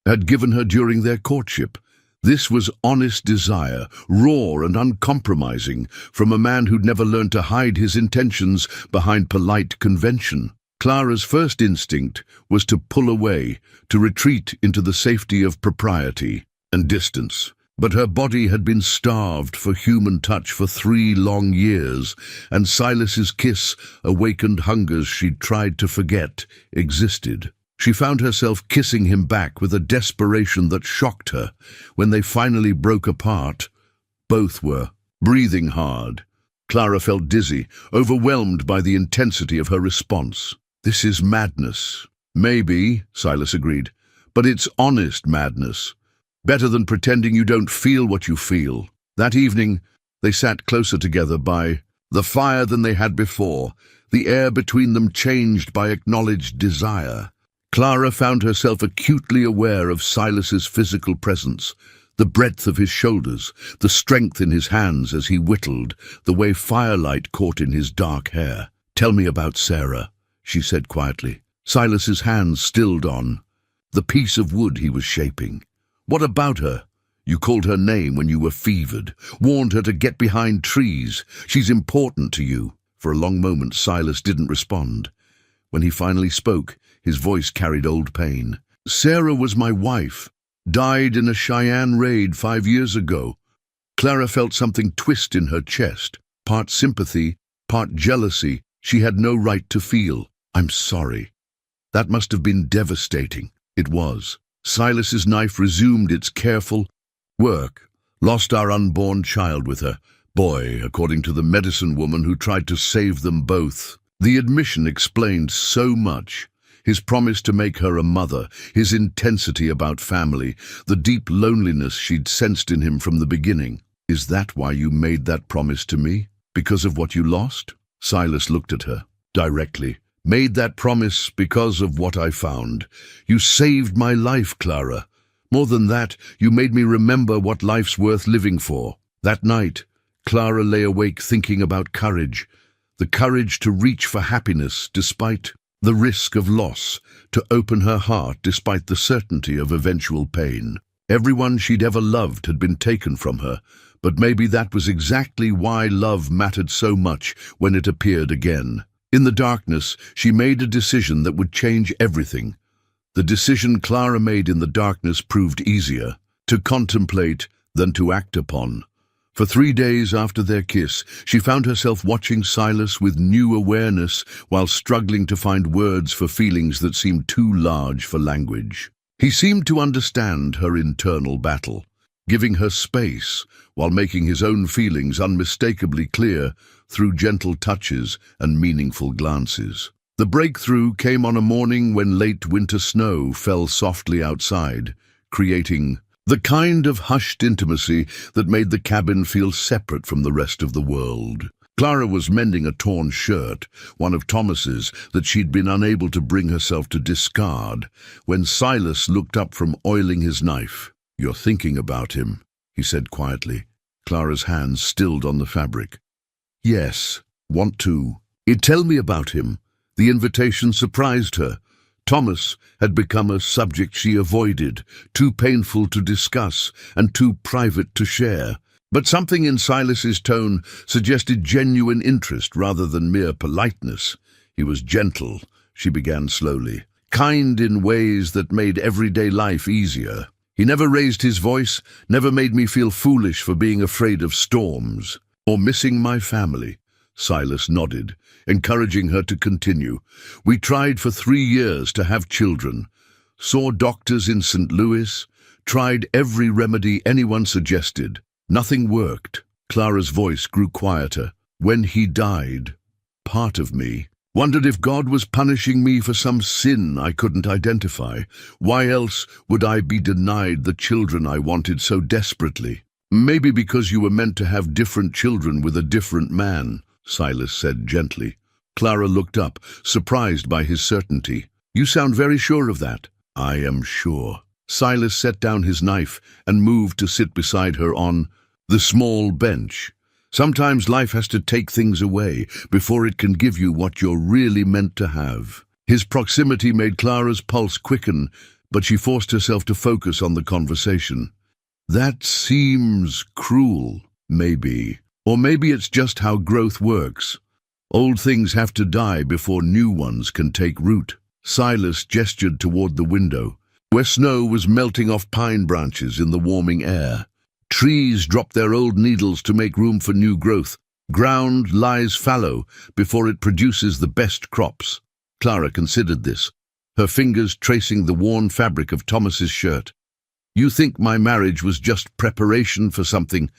had given her during their courtship. This was honest desire, raw and uncompromising, from a man who'd never learned to hide his intentions behind polite convention. Clara's first instinct was to pull away, to retreat into the safety of propriety and distance. But her body had been starved for human touch for 3 long years, and Silas's kiss awakened hungers she'd tried to forget existed. She found herself kissing him back with a desperation that shocked her. When they finally broke apart, both were breathing hard. Clara felt dizzy, overwhelmed by the intensity of her response. "This is madness." "Maybe," Silas agreed, "but it's honest madness. Better than pretending you don't feel what you feel." That evening, they sat closer together by the fire than they had before, the air between them changed by acknowledged desire. Clara found herself acutely aware of Silas's physical presence, the breadth of his shoulders, the strength in his hands as he whittled, the way firelight caught in his dark hair. "Tell me about Sarah," she said quietly. Silas's hands stilled on the piece of wood he was shaping. "What about her? You called her name when you were fevered, warned her to get behind trees. She's important to you." For a long moment, Silas didn't respond. When he finally spoke, his voice carried old pain. "Sarah was my wife. Died in a Cheyenne raid 5 years ago." Clara felt something twist in her chest, part sympathy, part jealousy she had no right to feel. "I'm sorry." That must have been devastating. It was. Silas's knife resumed its careful work. "Lost our unborn child with her. Boy, according to the medicine woman who tried to save them both." The admission explained so much. His promise to make her a mother, his intensity about family, the deep loneliness she'd sensed in him from the beginning. "Is that why you made that promise to me? Because of what you lost?" Silas looked at her, directly. "Made that promise because of what I found. You saved my life, Clara. More than that, you made me remember what life's worth living for." That night, Clara lay awake thinking about courage. The courage to reach for happiness despite the risk of loss, to open her heart despite the certainty of eventual pain. Everyone she'd ever loved had been taken from her, but maybe that was exactly why love mattered so much when it appeared again. In the darkness, she made a decision that would change everything. The decision Clara made in the darkness proved easier to contemplate than to act upon. For 3 days after their kiss, she found herself watching Silas with new awareness while struggling to find words for feelings that seemed too large for language. He seemed to understand her internal battle, giving her space while making his own feelings unmistakably clear through gentle touches and meaningful glances. The breakthrough came on a morning when late winter snow fell softly outside, creating the kind of hushed intimacy that made the cabin feel separate from the rest of the world. Clara was mending a torn shirt, one of Thomas's, that she'd been unable to bring herself to discard, when Silas looked up from oiling his knife. "You're thinking about him," he said quietly. Clara's hands stilled on the fabric. "Yes, want to." "Tell me about him." The invitation surprised her. Thomas had become a subject she avoided, too painful to discuss and too private to share. But something in Silas's tone suggested genuine interest rather than mere politeness. He was gentle, she began slowly, kind in ways that made everyday life easier. "He never raised his voice, never made me feel foolish for being afraid of storms or missing my family." Silas nodded, encouraging her to continue. "We tried for 3 years to have children, saw doctors in St. Louis, tried every remedy anyone suggested. Nothing worked." Clara's voice grew quieter. "When he died, part of me wondered if God was punishing me for some sin I couldn't identify. Why else would I be denied the children I wanted so desperately?" "Maybe because you were meant to have different children with a different man," Silas said gently. Clara looked up, surprised by his certainty. "You sound very sure of that." "I am sure." Silas set down his knife and moved to sit beside her on the small bench. Sometimes life has to take things away before it can give you what you're really meant to have. His proximity made Clara's pulse quicken, but she forced herself to focus on the conversation. "That seems cruel, maybe. Or maybe it's just how growth works. Old things have to die before new ones can take root." Silas gestured toward the window, where snow was melting off pine branches in the warming air. Trees drop their old needles to make room for new growth. Ground lies fallow before it produces the best crops. Clara considered this, her fingers tracing the worn fabric of Thomas's shirt. "You think my marriage was just preparation for something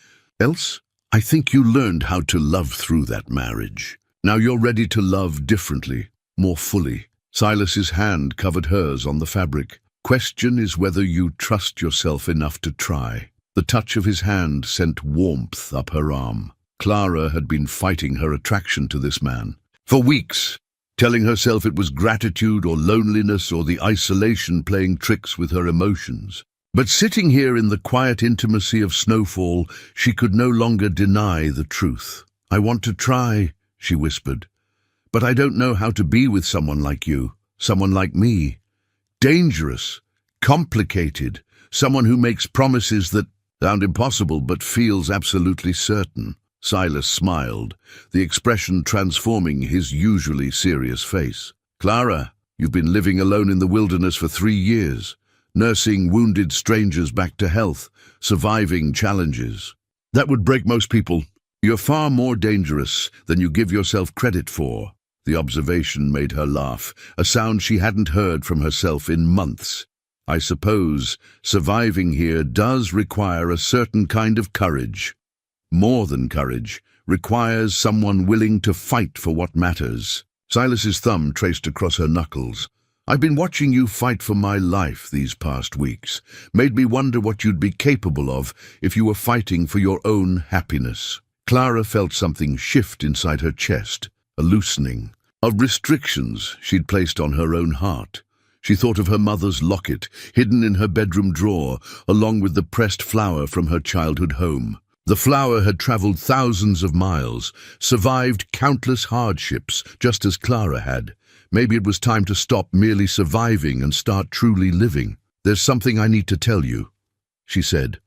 else?" I think you learned how to love through that marriage. Now you're ready to love differently, more fully. Silas's hand covered hers on the fabric. Question is whether you trust yourself enough to try. The touch of his hand sent warmth up her arm. Clara had been fighting her attraction to this man for weeks, telling herself it was gratitude or loneliness or the isolation playing tricks with her emotions. But sitting here in the quiet intimacy of snowfall, she could no longer deny the truth. I want to try, she whispered, but I don't know how to be with someone like you, someone like me. Dangerous, complicated, someone who makes promises that sound impossible but feels absolutely certain. Silas smiled, the expression transforming his usually serious face. Clara, you've been living alone in the wilderness for 3 years. Nursing wounded strangers back to health, surviving challenges. That would break most people. You're far more dangerous than you give yourself credit for. The observation made her laugh, a sound she hadn't heard from herself in months. I suppose surviving here does require a certain kind of courage. More than courage, requires someone willing to fight for what matters. Silas's thumb traced across her knuckles. I've been watching you fight for my life these past weeks. Made me wonder what you'd be capable of if you were fighting for your own happiness. Clara felt something shift inside her chest, a loosening of restrictions she'd placed on her own heart. She thought of her mother's locket, hidden in her bedroom drawer, along with the pressed flower from her childhood home. The flower had traveled thousands of miles, survived countless hardships, just as Clara had. Maybe it was time to stop merely surviving and start truly living. There's something I need to tell you, she said,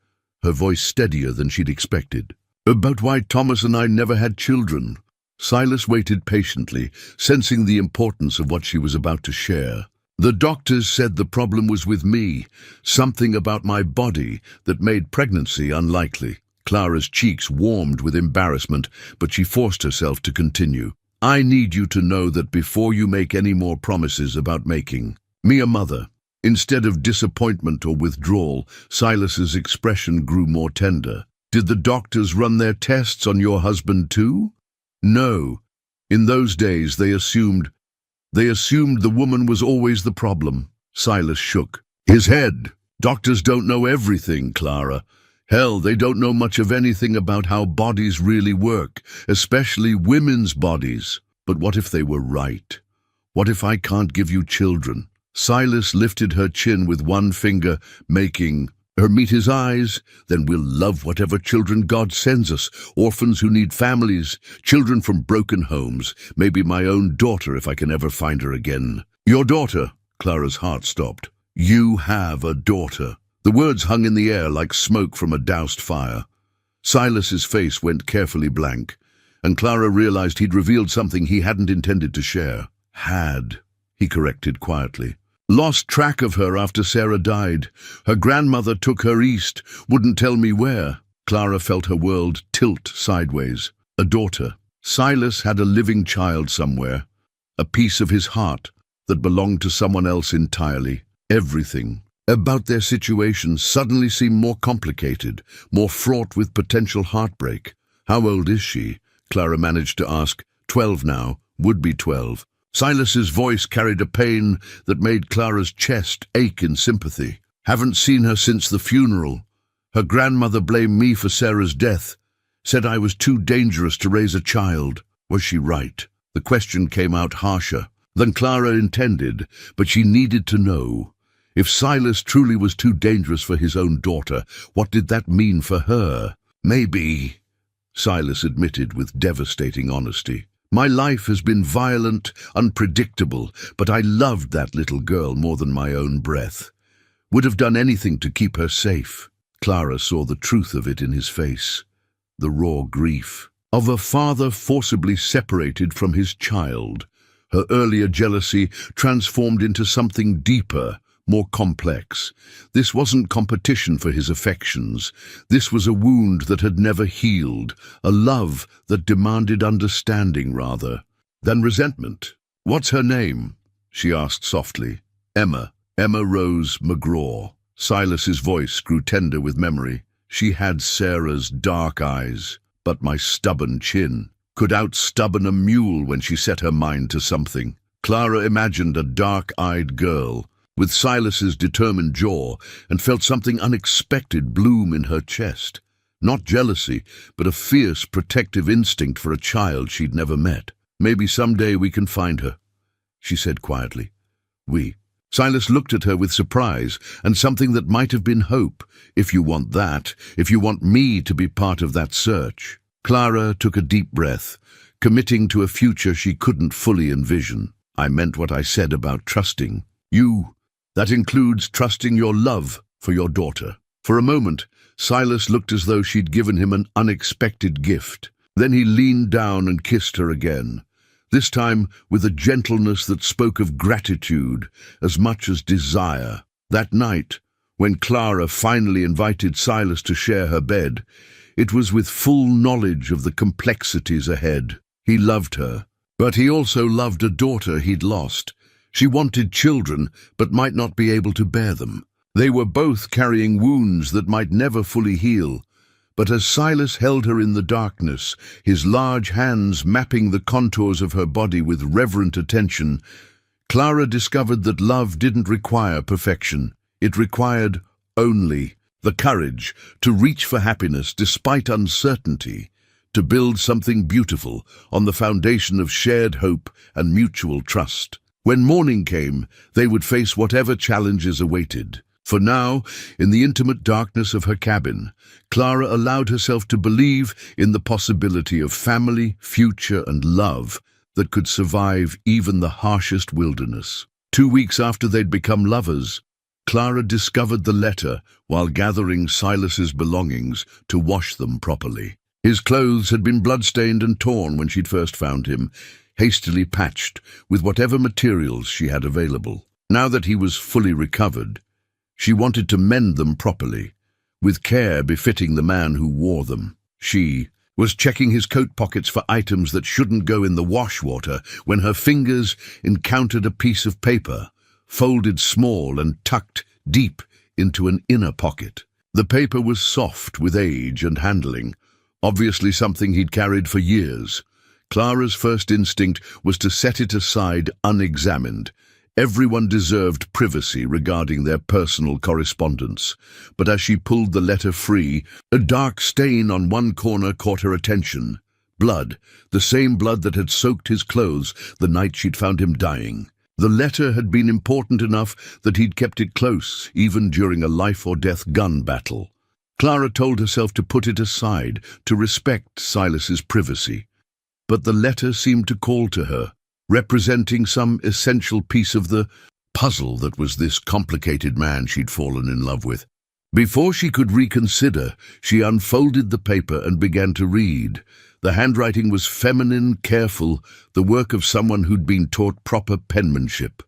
her voice steadier than she'd expected. About why Thomas and I never had children. Silas waited patiently, sensing the importance of what she was about to share. The doctors said the problem was with me, something about my body that made pregnancy unlikely. Clara's cheeks warmed with embarrassment, but she forced herself to continue. I need you to know that before you make any more promises about making me a mother. Instead of disappointment or withdrawal, Silas's expression grew more tender. Did the doctors run their tests on your husband too? No. In those days they assumed the woman was always the problem. Silas shook his head. Doctors don't know everything, Clara. Hell, they don't know much of anything about how bodies really work, especially women's bodies. But what if they were right? What if I can't give you children? Silas lifted her chin with one finger, making her meet his eyes. Then we'll love whatever children God sends us, orphans who need families, children from broken homes, maybe my own daughter if I can ever find her again. Your daughter? Clara's heart stopped. You have a daughter. The words hung in the air like smoke from a doused fire. Silas's face went carefully blank, and Clara realized he'd revealed something he hadn't intended to share. He corrected quietly. Lost track of her after Sarah died. Her grandmother took her east, wouldn't tell me where. Clara felt her world tilt sideways. A daughter. Silas had a living child somewhere, a piece of his heart that belonged to someone else entirely. Everything about their situation suddenly seemed more complicated, more fraught with potential heartbreak. How old is she? Clara managed to ask. 12 now, would be 12. Silas's voice carried a pain that made Clara's chest ache in sympathy. Haven't seen her since the funeral. Her grandmother blamed me for Sarah's death, said I was too dangerous to raise a child. Was she right? The question came out harsher than Clara intended, but she needed to know. If Silas truly was too dangerous for his own daughter, what did that mean for her? Maybe, Silas admitted with devastating honesty. My life has been violent, unpredictable, but I loved that little girl more than my own breath. Would have done anything to keep her safe. Clara saw the truth of it in his face. The raw grief of a father forcibly separated from his child. Her earlier jealousy transformed into something deeper, more complex. This wasn't competition for his affections. This was a wound that had never healed, a love that demanded understanding rather than resentment. What's her name? She asked softly. Emma Rose McGraw. Silas's voice grew tender with memory. She had Sarah's dark eyes, but my stubborn chin could outstubborn a mule when she set her mind to something. Clara imagined a dark-eyed girl with Silas's determined jaw and felt something unexpected bloom in her chest. Not jealousy, but a fierce, protective instinct for a child she'd never met. "Maybe someday we can find her," she said quietly. "We." Silas looked at her with surprise and something that might have been hope. "If you want that, if you want me to be part of that search." Clara took a deep breath, committing to a future she couldn't fully envision. "I meant what I said about trusting you. That includes trusting your love for your daughter." For a moment, Silas looked as though she'd given him an unexpected gift. Then he leaned down and kissed her again, this time with a gentleness that spoke of gratitude as much as desire. That night, when Clara finally invited Silas to share her bed, it was with full knowledge of the complexities ahead. He loved her, but he also loved a daughter he'd lost. She wanted children, but might not be able to bear them. They were both carrying wounds that might never fully heal. But as Silas held her in the darkness, his large hands mapping the contours of her body with reverent attention, Clara discovered that love didn't require perfection. It required only the courage to reach for happiness despite uncertainty, to build something beautiful on the foundation of shared hope and mutual trust. When morning came, they would face whatever challenges awaited. For now, in the intimate darkness of her cabin, Clara allowed herself to believe in the possibility of family, future, and love that could survive even the harshest wilderness. 2 weeks after they'd become lovers, Clara discovered the letter while gathering Silas's belongings to wash them properly. His clothes had been bloodstained and torn when she'd first found him, hastily patched with whatever materials she had available. Now that he was fully recovered, she wanted to mend them properly, with care befitting the man who wore them. She was checking his coat pockets for items that shouldn't go in the wash water when her fingers encountered a piece of paper, folded small and tucked deep into an inner pocket. The paper was soft with age and handling, obviously something he'd carried for years. Clara's first instinct was to set it aside unexamined. Everyone deserved privacy regarding their personal correspondence, but as she pulled the letter free, a dark stain on one corner caught her attention. Blood, the same blood that had soaked his clothes the night she'd found him dying. The letter had been important enough that he'd kept it close, even during a life-or-death gun battle. Clara told herself to put it aside, to respect Silas's privacy. But the letter seemed to call to her, representing some essential piece of the puzzle that was this complicated man she'd fallen in love with. Before she could reconsider, she unfolded the paper and began to read. The handwriting was feminine, careful, the work of someone who'd been taught proper penmanship.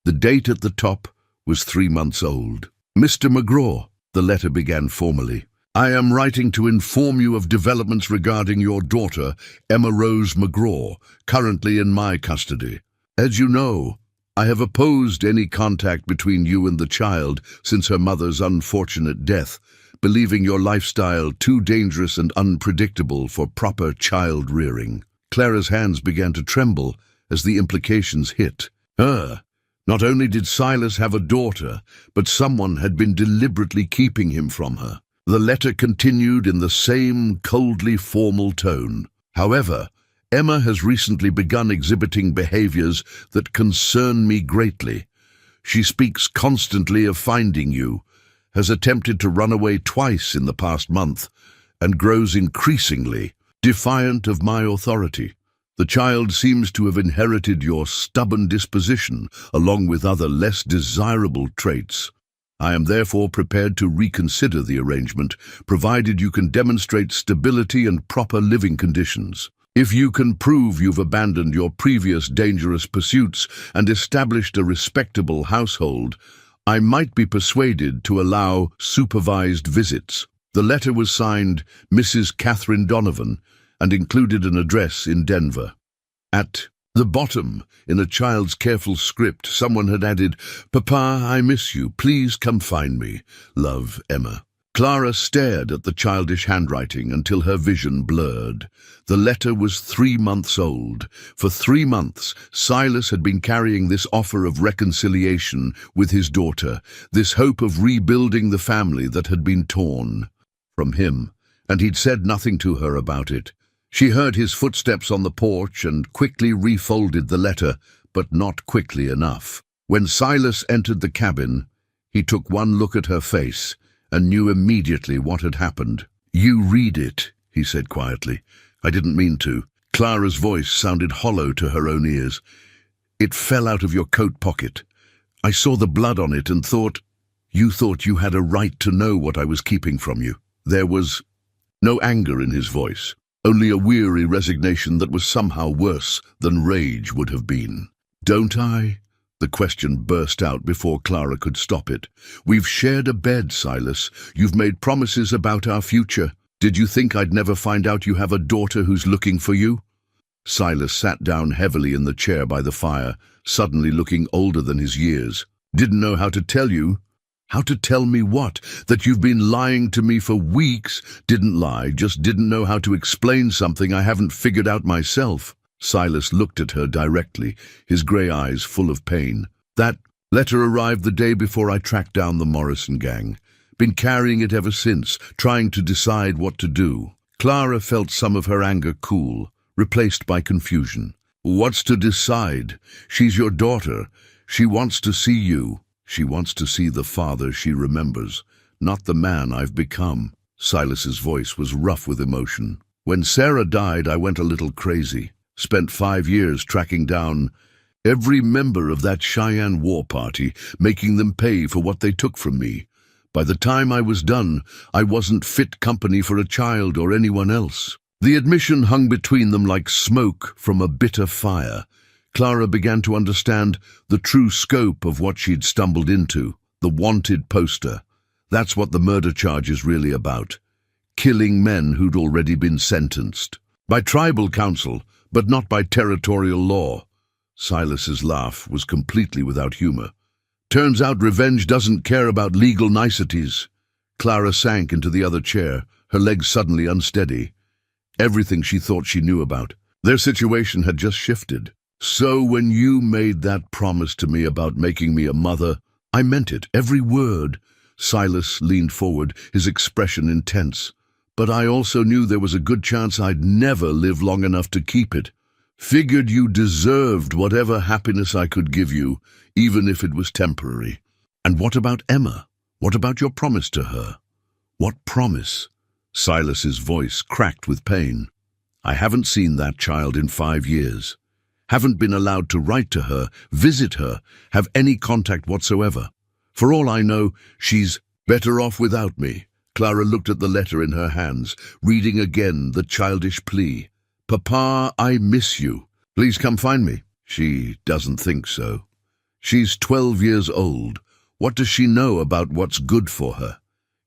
The date at the top was 3 months old. "Mr. McGraw," the letter began formally, "I am writing to inform you of developments regarding your daughter, Emma Rose McGraw, currently in my custody. As you know, I have opposed any contact between you and the child since her mother's unfortunate death, believing your lifestyle too dangerous and unpredictable for proper child rearing." Clara's hands began to tremble as the implications hit her. Not only did Silas have a daughter, but someone had been deliberately keeping him from her. The letter continued in the same coldly formal tone. "However, Emma has recently begun exhibiting behaviors that concern me greatly. She speaks constantly of finding you, has attempted to run away twice in the past month, and grows increasingly defiant of my authority. The child seems to have inherited your stubborn disposition, along with other less desirable traits. I am therefore prepared to reconsider the arrangement, provided you can demonstrate stability and proper living conditions. If you can prove you've abandoned your previous dangerous pursuits and established a respectable household, I might be persuaded to allow supervised visits." The letter was signed Mrs. Catherine Donovan and included an address in Denver. At the bottom, in a child's careful script, someone had added, "Papa, I miss you. Please come find me. Love, Emma." Clara stared at the childish handwriting until her vision blurred. The letter was 3 months old. For 3 months, Silas had been carrying this offer of reconciliation with his daughter, this hope of rebuilding the family that had been torn from him, and he'd said nothing to her about it. She heard his footsteps on the porch and quickly refolded the letter, but not quickly enough. When Silas entered the cabin, he took one look at her face and knew immediately what had happened. "You read it," he said quietly. "I didn't mean to." Clara's voice sounded hollow to her own ears. "It fell out of your coat pocket. I saw the blood on it and thought you had a right to know what I was keeping from you." There was no anger in his voice, only a weary resignation that was somehow worse than rage would have been. "Don't I?" The question burst out before Clara could stop it. "We've shared a bed, Silas. You've made promises about our future. Did you think I'd never find out you have a daughter who's looking for you?" Silas sat down heavily in the chair by the fire, suddenly looking older than his years. "Didn't know how to tell you?" "How to tell me what? That you've been lying to me for weeks?" "Didn't lie, just didn't know how to explain something I haven't figured out myself." Silas looked at her directly, his grey eyes full of pain. "That letter arrived the day before I tracked down the Morrison gang. Been carrying it ever since, trying to decide what to do." Clara felt some of her anger cool, replaced by confusion. "What's to decide? She's your daughter. She wants to see you. She wants to see the father she remembers, not the man I've become." Silas's voice was rough with emotion. "When Sarah died, I went a little crazy. Spent 5 years tracking down every member of that Cheyenne war party, making them pay for what they took from me. By the time I was done, I wasn't fit company for a child or anyone else." The admission hung between them like smoke from a bitter fire. Clara began to understand the true scope of what she'd stumbled into. The wanted poster. That's what the murder charge is really about. Killing men who'd already been sentenced. By tribal council, but not by territorial law. Silas's laugh was completely without humor. "Turns out revenge doesn't care about legal niceties." Clara sank into the other chair, her legs suddenly unsteady. Everything she thought she knew about. Their situation had just shifted. "So when you made that promise to me about making me a mother, I meant it, every word." Silas leaned forward, his expression intense. "But I also knew there was a good chance I'd never live long enough to keep it. Figured you deserved whatever happiness I could give you, even if it was temporary." "And what about Emma? What about your promise to her?" "What promise?" Silas's voice cracked with pain. "I haven't seen that child in 5 years. Haven't been allowed to write to her, visit her, have any contact whatsoever. For all I know, she's better off without me." Clara looked at the letter in her hands, reading again the childish plea. "Papa, I miss you. Please come find me." She doesn't think so. She's 12 years old. What does she know about what's good for her?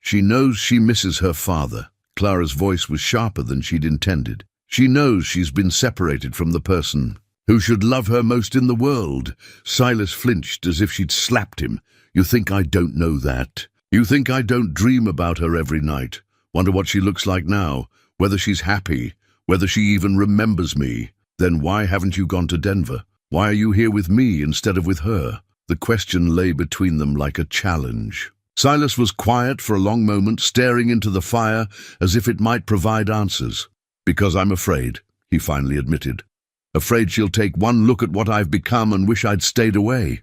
She knows she misses her father. Clara's voice was sharper than she'd intended. She knows she's been separated from the person who should love her most in the world. Silas flinched as if she'd slapped him. "You think I don't know that? You think I don't dream about her every night? Wonder what she looks like now, whether she's happy, whether she even remembers me? Then why haven't you gone to Denver? Why are you here with me instead of with her?" The question lay between them like a challenge. Silas was quiet for a long moment, staring into the fire as if it might provide answers. "Because I'm afraid," he finally admitted. "Afraid she'll take one look at what I've become and wish I'd stayed away.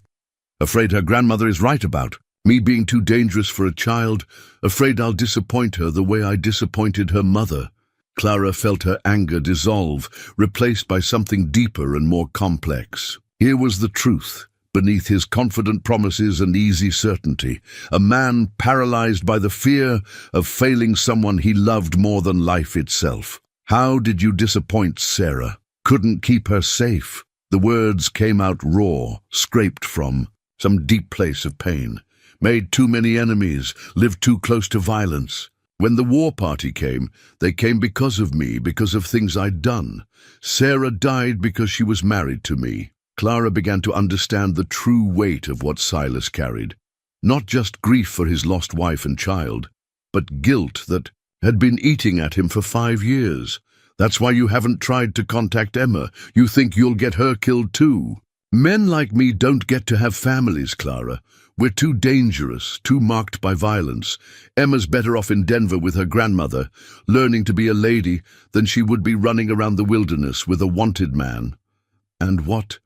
Afraid her grandmother is right about me being too dangerous for a child. Afraid I'll disappoint her the way I disappointed her mother." Clara felt her anger dissolve, replaced by something deeper and more complex. Here was the truth, beneath his confident promises and easy certainty. A man paralyzed by the fear of failing someone he loved more than life itself. "How did you disappoint Sarah? Couldn't keep her safe." The words came out raw, scraped from some deep place of pain. "Made too many enemies, lived too close to violence. When the war party came, they came because of me, because of things I'd done. Sarah died because she was married to me." Clara began to understand the true weight of what Silas carried. Not just grief for his lost wife and child, but guilt that had been eating at him for 5 years. That's why you haven't tried to contact Emma. You think you'll get her killed too. Men like me don't get to have families, Clara. We're too dangerous, too marked by violence. Emma's better off in Denver with her grandmother, learning to be a lady, than she would be running around the wilderness with a wanted man. And what?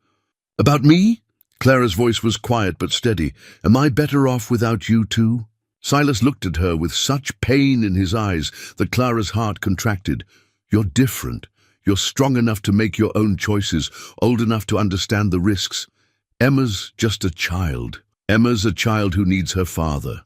About me? Clara's voice was quiet but steady. Am I better off without you too? Silas looked at her with such pain in his eyes that Clara's heart contracted. You're different. You're strong enough to make your own choices, old enough to understand the risks. Emma's just a child. Emma's a child who needs her father.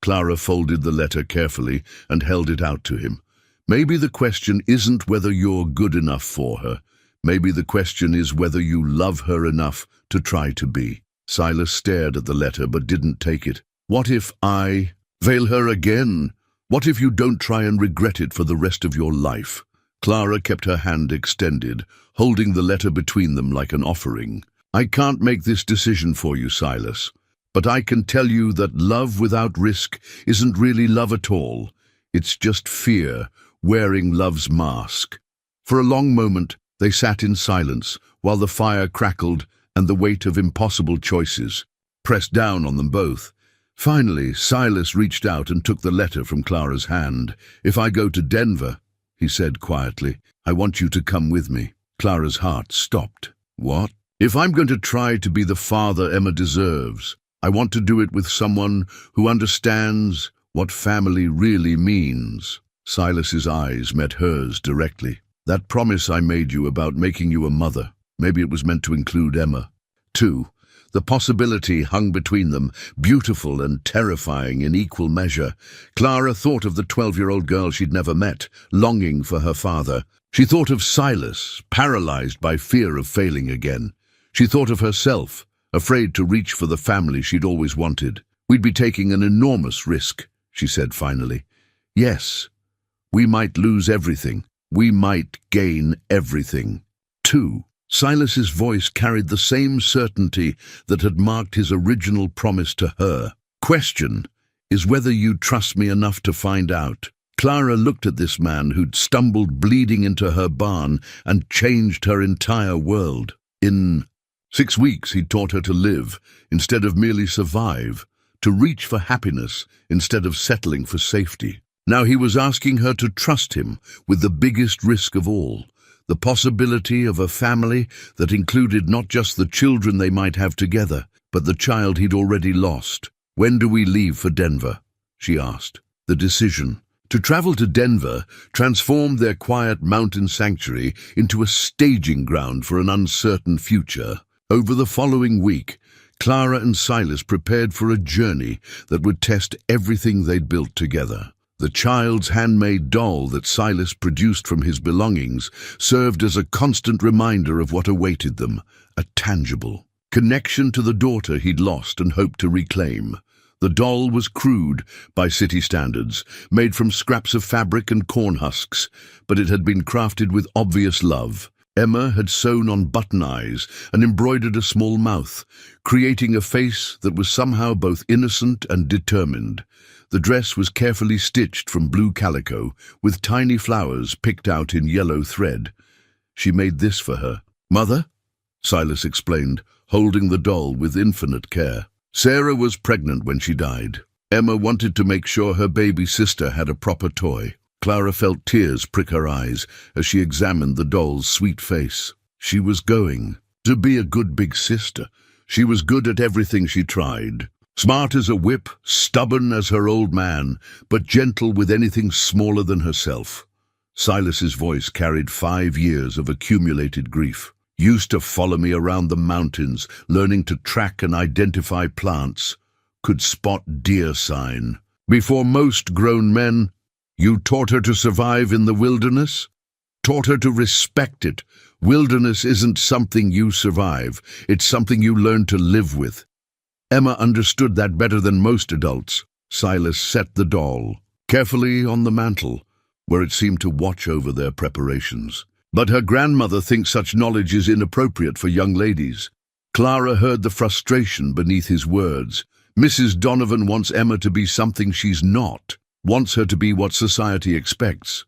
Clara folded the letter carefully and held it out to him. Maybe the question isn't whether you're good enough for her. Maybe the question is whether you love her enough to try to be. Silas stared at the letter but didn't take it. What if I fail her again? What if you don't try and regret it for the rest of your life? Clara kept her hand extended, holding the letter between them like an offering. I can't make this decision for you, Silas, but I can tell you that love without risk isn't really love at all. It's just fear, wearing love's mask. For a long moment, they sat in silence, while the fire crackled and the weight of impossible choices pressed down on them both. Finally, Silas reached out and took the letter from Clara's hand. If I go to Denver, he said quietly, I want you to come with me. Clara's heart stopped. What? If I'm going to try to be the father Emma deserves, I want to do it with someone who understands what family really means. Silas's eyes met hers directly. That promise I made you about making you a mother, maybe it was meant to include Emma, too. The possibility hung between them, beautiful and terrifying in equal measure. Clara thought of the 12-year-old girl she'd never met, longing for her father. She thought of Silas, paralyzed by fear of failing again. She thought of herself, afraid to reach for the family she'd always wanted. We'd be taking an enormous risk, she said finally. Yes, we might lose everything. We might gain everything, too. Silas's voice carried the same certainty that had marked his original promise to her. Question is whether you trust me enough to find out. Clara looked at this man who'd stumbled bleeding into her barn and changed her entire world. In 6 weeks, he'd taught her to live instead of merely survive, to reach for happiness instead of settling for safety. Now he was asking her to trust him with the biggest risk of all. The possibility of a family that included not just the children they might have together, but the child he'd already lost. When do we leave for Denver? She asked. The decision to travel to Denver transformed their quiet mountain sanctuary into a staging ground for an uncertain future. Over the following week, Clara and Silas prepared for a journey that would test everything they'd built together. The child's handmade doll that Silas produced from his belongings served as a constant reminder of what awaited them, a tangible connection to the daughter he'd lost and hoped to reclaim. The doll was crude by city standards, made from scraps of fabric and corn husks, but it had been crafted with obvious love. Emma had sewn on button eyes and embroidered a small mouth, creating a face that was somehow both innocent and determined. The dress was carefully stitched from blue calico, with tiny flowers picked out in yellow thread. She made this for her. Mother? Silas explained, holding the doll with infinite care. Sarah was pregnant when she died. Emma wanted to make sure her baby sister had a proper toy. Clara felt tears prick her eyes as she examined the doll's sweet face. She was going to be a good big sister. She was good at everything she tried. Smart as a whip, stubborn as her old man, but gentle with anything smaller than herself. Silas's voice carried 5 years of accumulated grief. Used to follow me around the mountains, learning to track and identify plants. Could spot deer sign. Before most grown men, you taught her to survive in the wilderness? Taught her to respect it. Wilderness isn't something you survive. It's something you learn to live with. Emma understood that better than most adults. Silas set the doll carefully on the mantel, where it seemed to watch over their preparations. But her grandmother thinks such knowledge is inappropriate for young ladies. Clara heard the frustration beneath his words. Mrs. Donovan wants Emma to be something she's not. wants her to be what society expects.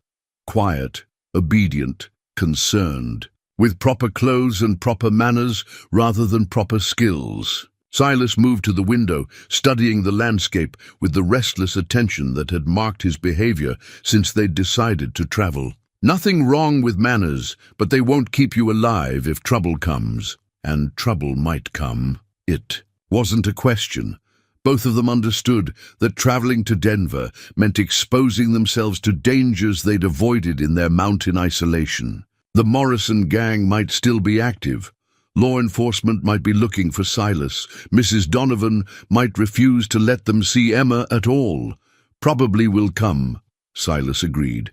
Quiet, obedient, concerned, with proper clothes and proper manners rather than proper skills. Silas moved to the window, studying the landscape with the restless attention that had marked his behavior since they'd decided to travel. Nothing wrong with manners, but they won't keep you alive if trouble comes. And trouble might come. It wasn't a question. Both of them understood that traveling to Denver meant exposing themselves to dangers they'd avoided in their mountain isolation. The Morrison gang might still be active. Law enforcement might be looking for Silas. Mrs. Donovan might refuse to let them see Emma at all. Probably will come, Silas agreed.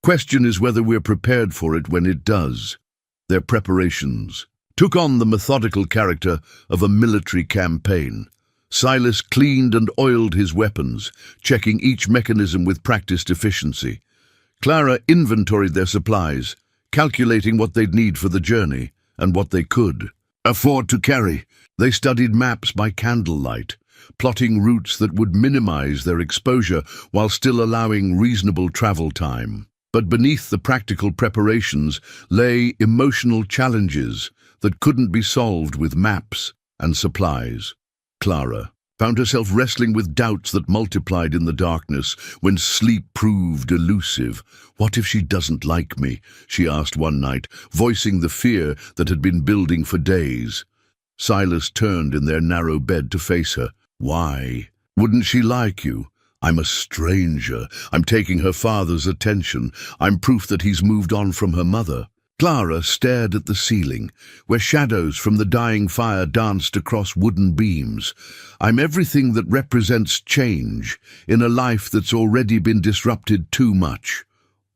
Question is whether we're prepared for it when it does. Their preparations took on the methodical character of a military campaign. Silas cleaned and oiled his weapons, checking each mechanism with practiced efficiency. Clara inventoried their supplies, calculating what they'd need for the journey and what they could afford to carry. They studied maps by candlelight, plotting routes that would minimize their exposure while still allowing reasonable travel time. But beneath the practical preparations lay emotional challenges that couldn't be solved with maps and supplies. Clara found herself wrestling with doubts that multiplied in the darkness when sleep proved elusive. What if she doesn't like me? She asked one night, voicing the fear that had been building for days. Silas turned in their narrow bed to face her. Why wouldn't she like you? I'm a stranger. I'm taking her father's attention. I'm proof that he's moved on from her mother. Clara stared at the ceiling, where shadows from the dying fire danced across wooden beams. I'm everything that represents change in a life that's already been disrupted too much.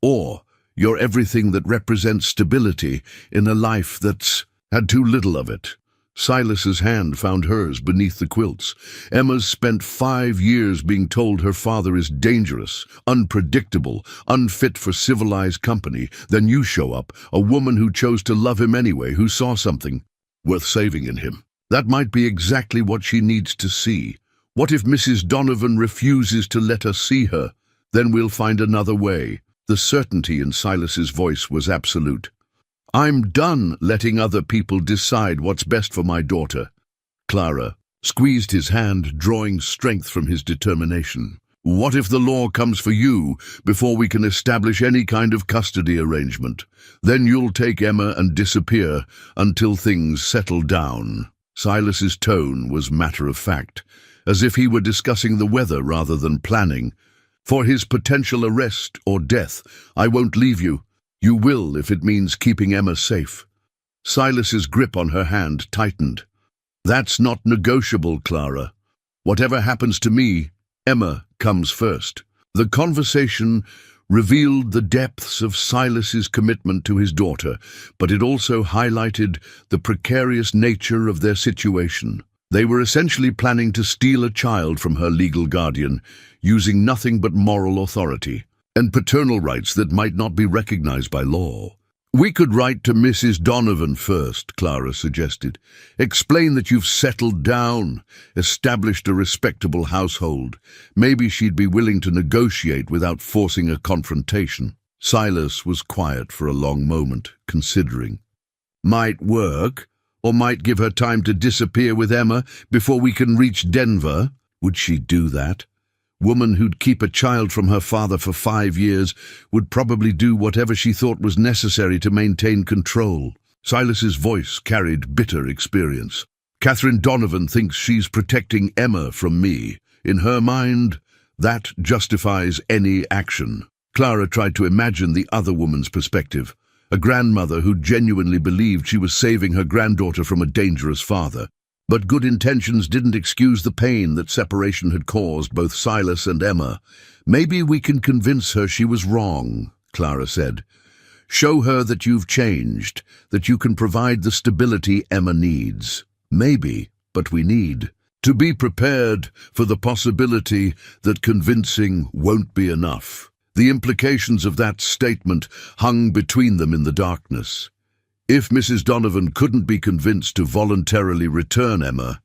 Or you're everything that represents stability in a life that's had too little of it. Silas's hand found hers beneath the quilts. Emma's spent 5 years being told her father is dangerous, unpredictable, unfit for civilized company. Then you show up, a woman who chose to love him anyway, who saw something worth saving in him. That might be exactly what she needs to see. What if Mrs. Donovan refuses to let us see her? Then we'll find another way. The certainty in Silas's voice was absolute. I'm done letting other people decide what's best for my daughter. Clara squeezed his hand, drawing strength from his determination. What if the law comes for you before we can establish any kind of custody arrangement? Then you'll take Emma and disappear until things settle down. Silas's tone was matter-of-fact, as if he were discussing the weather rather than planning. For his potential arrest or death, I won't leave you. You will if it means keeping Emma safe. Silas's grip on her hand tightened. That's not negotiable, Clara. Whatever happens to me, Emma comes first. The conversation revealed the depths of Silas's commitment to his daughter, but it also highlighted the precarious nature of their situation. They were essentially planning to steal a child from her legal guardian, using nothing but moral authority and paternal rights that might not be recognized by law. We could write to Mrs. Donovan first, Clara suggested. Explain that you've settled down, established a respectable household. Maybe she'd be willing to negotiate without forcing a confrontation. Silas was quiet for a long moment, considering. Might work, or might give her time to disappear with Emma before we can reach Denver. Would she do that? Woman who'd keep a child from her father for 5 years would probably do whatever she thought was necessary to maintain control. Silas's voice carried bitter experience. Catherine Donovan thinks she's protecting Emma from me. In her mind, that justifies any action. Clara tried to imagine the other woman's perspective, a grandmother who genuinely believed she was saving her granddaughter from a dangerous father. But good intentions didn't excuse the pain that separation had caused both Silas and Emma. Maybe we can convince her she was wrong, Clara said. Show her that you've changed, that you can provide the stability Emma needs. Maybe, but we need to be prepared for the possibility that convincing won't be enough. The implications of that statement hung between them in the darkness. If Mrs. Donovan couldn't be convinced to voluntarily return Emma,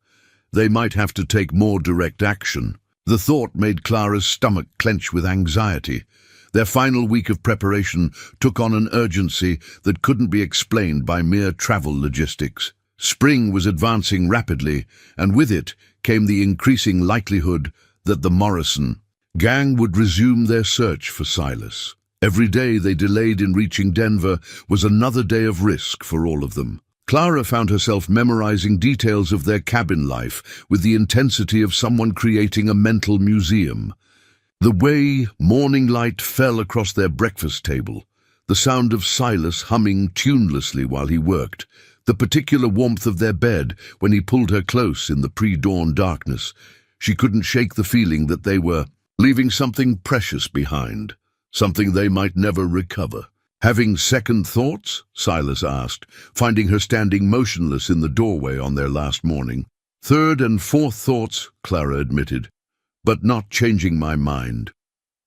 they might have to take more direct action. The thought made Clara's stomach clench with anxiety. Their final week of preparation took on an urgency that couldn't be explained by mere travel logistics. Spring was advancing rapidly, and with it came the increasing likelihood that the Morrison gang would resume their search for Silas. Every day they delayed in reaching Denver was another day of risk for all of them. Clara found herself memorizing details of their cabin life with the intensity of someone creating a mental museum. The way morning light fell across their breakfast table, the sound of Silas humming tunelessly while he worked, the particular warmth of their bed when he pulled her close in the pre-dawn darkness. She couldn't shake the feeling that they were leaving something precious behind, something they might never recover. "Having second thoughts?" Silas asked, finding her standing motionless in the doorway on their last morning. "Third and fourth thoughts," Clara admitted, "but not changing my mind."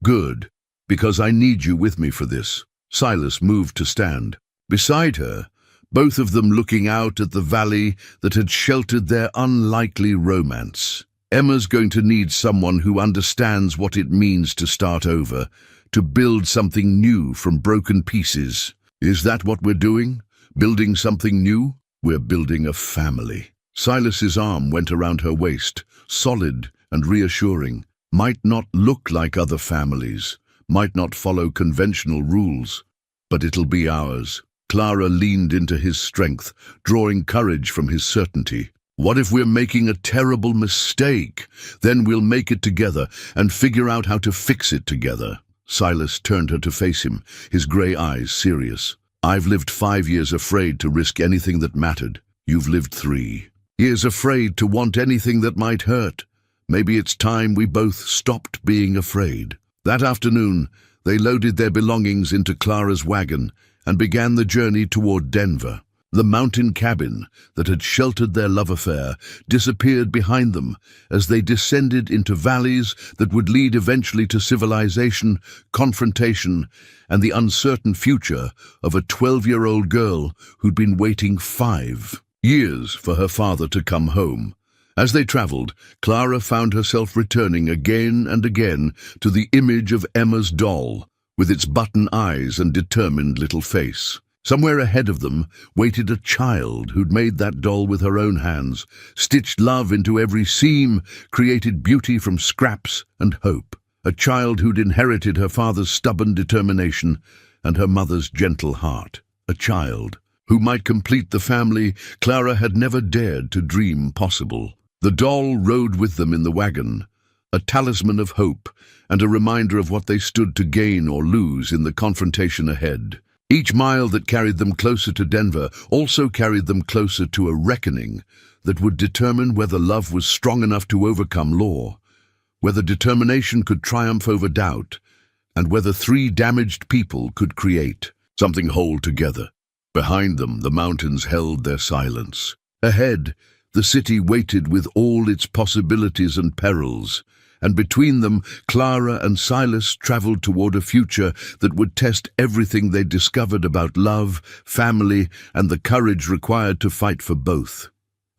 "Good, because I need you with me for this." Silas moved to stand beside her, both of them looking out at the valley that had sheltered their unlikely romance. "Emma's going to need someone who understands what it means to start over, to build something new from broken pieces." "Is that what we're doing? Building something new?" "We're building a family." Silas's arm went around her waist, solid and reassuring. "Might not look like other families, might not follow conventional rules, but it'll be ours." Clara leaned into his strength, drawing courage from his certainty. "What if we're making a terrible mistake? Then we'll make it together and figure out how to fix it together." Silas turned her to face him, his grey eyes serious. "I've lived 5 years afraid to risk anything that mattered. You've lived 3 years afraid to want anything that might hurt. Maybe it's time we both stopped being afraid." That afternoon, they loaded their belongings into Clara's wagon and began the journey toward Denver. The mountain cabin that had sheltered their love affair disappeared behind them as they descended into valleys that would lead eventually to civilization, confrontation, and the uncertain future of a 12-year-old girl who'd been waiting 5 years for her father to come home. As they traveled, Clara found herself returning again and again to the image of Emma's doll, with its button eyes and determined little face. Somewhere ahead of them waited a child who'd made that doll with her own hands, stitched love into every seam, created beauty from scraps and hope. A child who'd inherited her father's stubborn determination and her mother's gentle heart. A child who might complete the family Clara had never dared to dream possible. The doll rode with them in the wagon, a talisman of hope and a reminder of what they stood to gain or lose in the confrontation ahead. Each mile that carried them closer to Denver also carried them closer to a reckoning that would determine whether love was strong enough to overcome law, whether determination could triumph over doubt, and whether 3 damaged people could create something whole together. Behind them, the mountains held their silence. Ahead, the city waited with all its possibilities and perils, and between them, Clara and Silas traveled toward a future that would test everything they discovered about love, family, and the courage required to fight for both.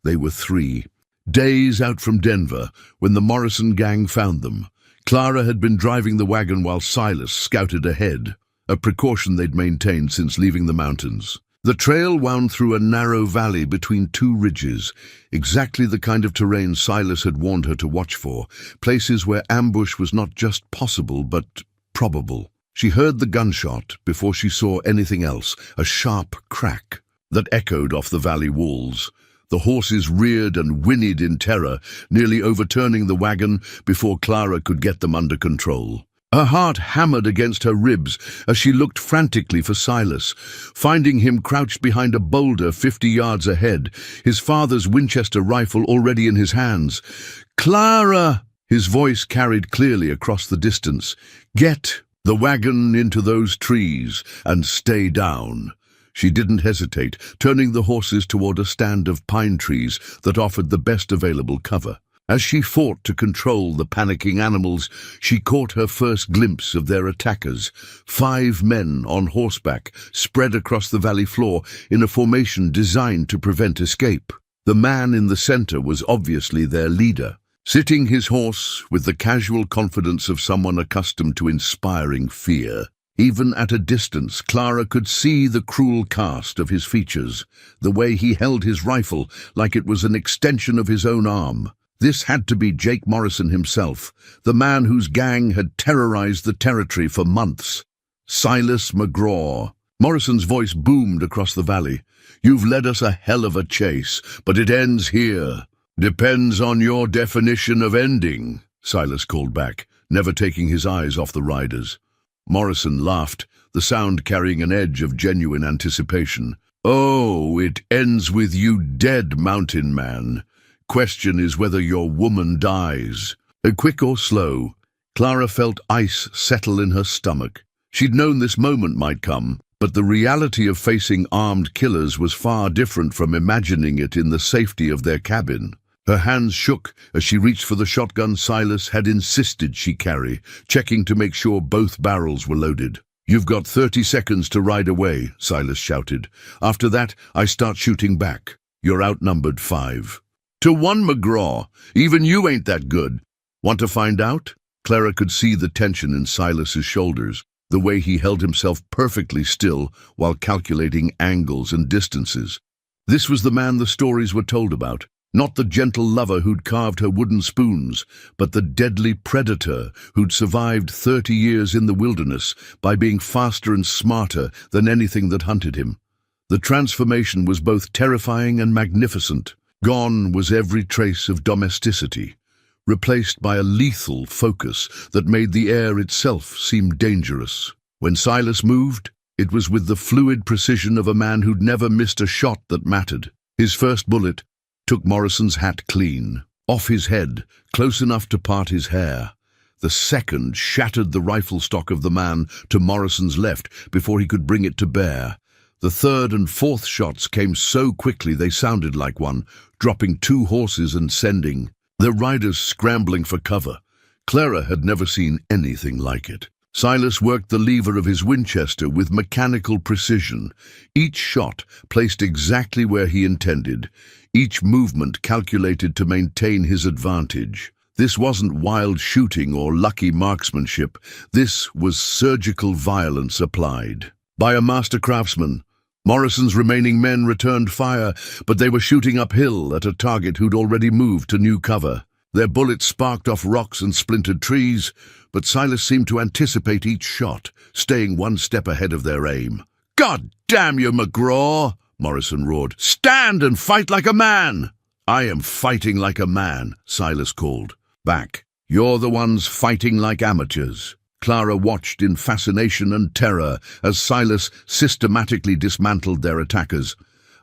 They were 3 days out from Denver when the Morrison gang found them. Clara had been driving the wagon while Silas scouted ahead, a precaution they'd maintained since leaving the mountains. The trail wound through a narrow valley between 2 ridges, exactly the kind of terrain Silas had warned her to watch for, places where ambush was not just possible but probable. She heard the gunshot before she saw anything else, a sharp crack that echoed off the valley walls. The horses reared and whinnied in terror, nearly overturning the wagon before Clara could get them under control. Her heart hammered against her ribs as she looked frantically for Silas, finding him crouched behind a boulder 50 yards ahead, his father's Winchester rifle already in his hands. "Clara!" His voice carried clearly across the distance. "Get the wagon into those trees and stay down." She didn't hesitate, turning the horses toward a stand of pine trees that offered the best available cover. As she fought to control the panicking animals, she caught her first glimpse of their attackers, 5 men on horseback, spread across the valley floor in a formation designed to prevent escape. The man in the center was obviously their leader, sitting his horse with the casual confidence of someone accustomed to inspiring fear. Even at a distance, Clara could see the cruel cast of his features, the way he held his rifle like it was an extension of his own arm. This had to be Jake Morrison himself, the man whose gang had terrorized the territory for months. Silas McGraw. Morrison's voice boomed across the valley. You've led us a hell of a chase, but it ends here. Depends on your definition of ending, Silas called back, never taking his eyes off the riders. Morrison laughed, the sound carrying an edge of genuine anticipation. Oh, it ends with you dead, mountain man. Question is whether your woman dies. Quick or slow, Clara felt ice settle in her stomach. She'd known this moment might come, but the reality of facing armed killers was far different from imagining it in the safety of their cabin. Her hands shook as she reached for the shotgun Silas had insisted she carry, checking to make sure both barrels were loaded. You've got 30 seconds to ride away, Silas shouted. After that, I start shooting back. You're outnumbered 5-1, McGraw. Even you ain't that good. Want to find out? Clara could see the tension in Silas's shoulders, the way he held himself perfectly still while calculating angles and distances. This was the man the stories were told about. Not the gentle lover who'd carved her wooden spoons, but the deadly predator who'd survived 30 years in the wilderness by being faster and smarter than anything that hunted him. The transformation was both terrifying and magnificent. Gone was every trace of domesticity, replaced by a lethal focus that made the air itself seem dangerous. When Silas moved, it was with the fluid precision of a man who'd never missed a shot that mattered. His first bullet took Morrison's hat clean, off his head, close enough to part his hair. The second shattered the rifle stock of the man to Morrison's left before he could bring it to bear. The third and fourth shots came so quickly they sounded like one, dropping 2 horses and sending their riders scrambling for cover. Clara had never seen anything like it. Silas worked the lever of his Winchester with mechanical precision, each shot placed exactly where he intended, each movement calculated to maintain his advantage. This wasn't wild shooting or lucky marksmanship. This was surgical violence applied by a master craftsman. Morrison's remaining men returned fire, but they were shooting uphill at a target who'd already moved to new cover. Their bullets sparked off rocks and splintered trees, but Silas seemed to anticipate each shot, staying one step ahead of their aim. "God damn you, McGraw!" Morrison roared. "Stand and fight like a man!" "I am fighting like a man," Silas called back. "You're the ones fighting like amateurs." Clara watched in fascination and terror as Silas systematically dismantled their attackers.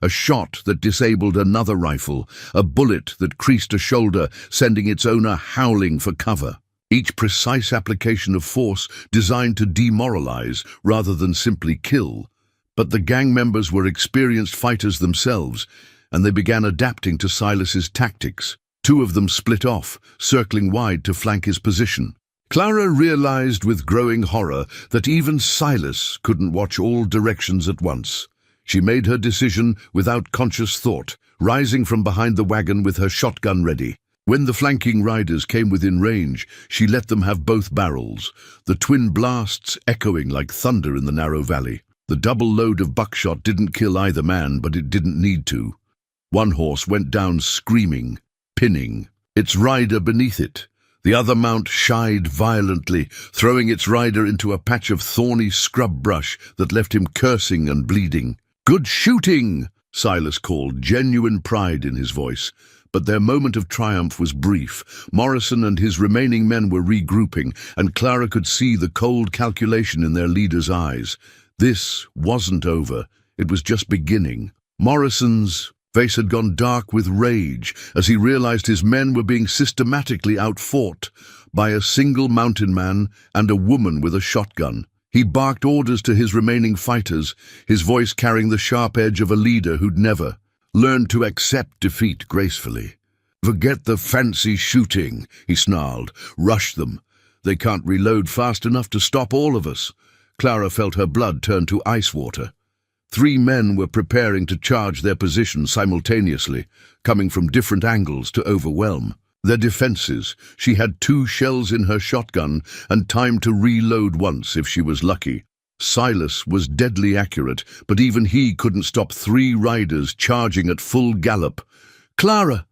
A shot that disabled another rifle, a bullet that creased a shoulder, sending its owner howling for cover. Each precise application of force designed to demoralize rather than simply kill. But the gang members were experienced fighters themselves, and they began adapting to Silas's tactics. 2 of them split off, circling wide to flank his position. Clara realized with growing horror that even Silas couldn't watch all directions at once. She made her decision without conscious thought, rising from behind the wagon with her shotgun ready. When the flanking riders came within range, she let them have both barrels, the twin blasts echoing like thunder in the narrow valley. The double load of buckshot didn't kill either man, but it didn't need to. One horse went down screaming, pinning, its rider beneath it. The other mount shied violently, throwing its rider into a patch of thorny scrub brush that left him cursing and bleeding. "Good shooting!" Silas called, genuine pride in his voice. But their moment of triumph was brief. Morrison and his remaining men were regrouping, and Clara could see the cold calculation in their leader's eyes. This wasn't over. It was just beginning. Morrison's face had gone dark with rage as he realized his men were being systematically outfought by a single mountain man and a woman with a shotgun. He barked orders to his remaining fighters, his voice carrying the sharp edge of a leader who'd never learned to accept defeat gracefully. "Forget the fancy shooting," he snarled. "Rush them. They can't reload fast enough to stop all of us." Clara felt her blood turn to ice water. 3 men were preparing to charge their position simultaneously, coming from different angles to overwhelm. Their defenses. She had 2 shells in her shotgun and time to reload once if she was lucky. Silas was deadly accurate, but even he couldn't stop 3 riders charging at full gallop. "Clara!"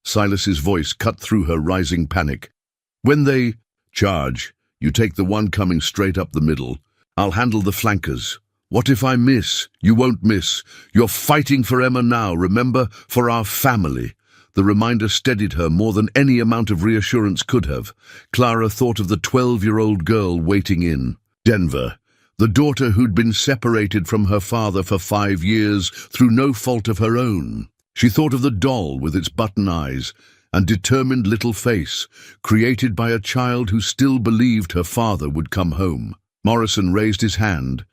Silas's voice cut through her rising panic. "When they charge, you take the one coming straight up the middle. I'll handle the flankers. What if I miss? You won't miss. You're fighting for Emma now, remember? For our family." The reminder steadied her more than any amount of reassurance could have. Clara thought of the 12-year-old girl waiting in Denver, the daughter who'd been separated from her father for 5 years through no fault of her own. She thought of the doll with its button eyes and determined little face, created by a child who still believed her father would come home. Morrison raised his hand,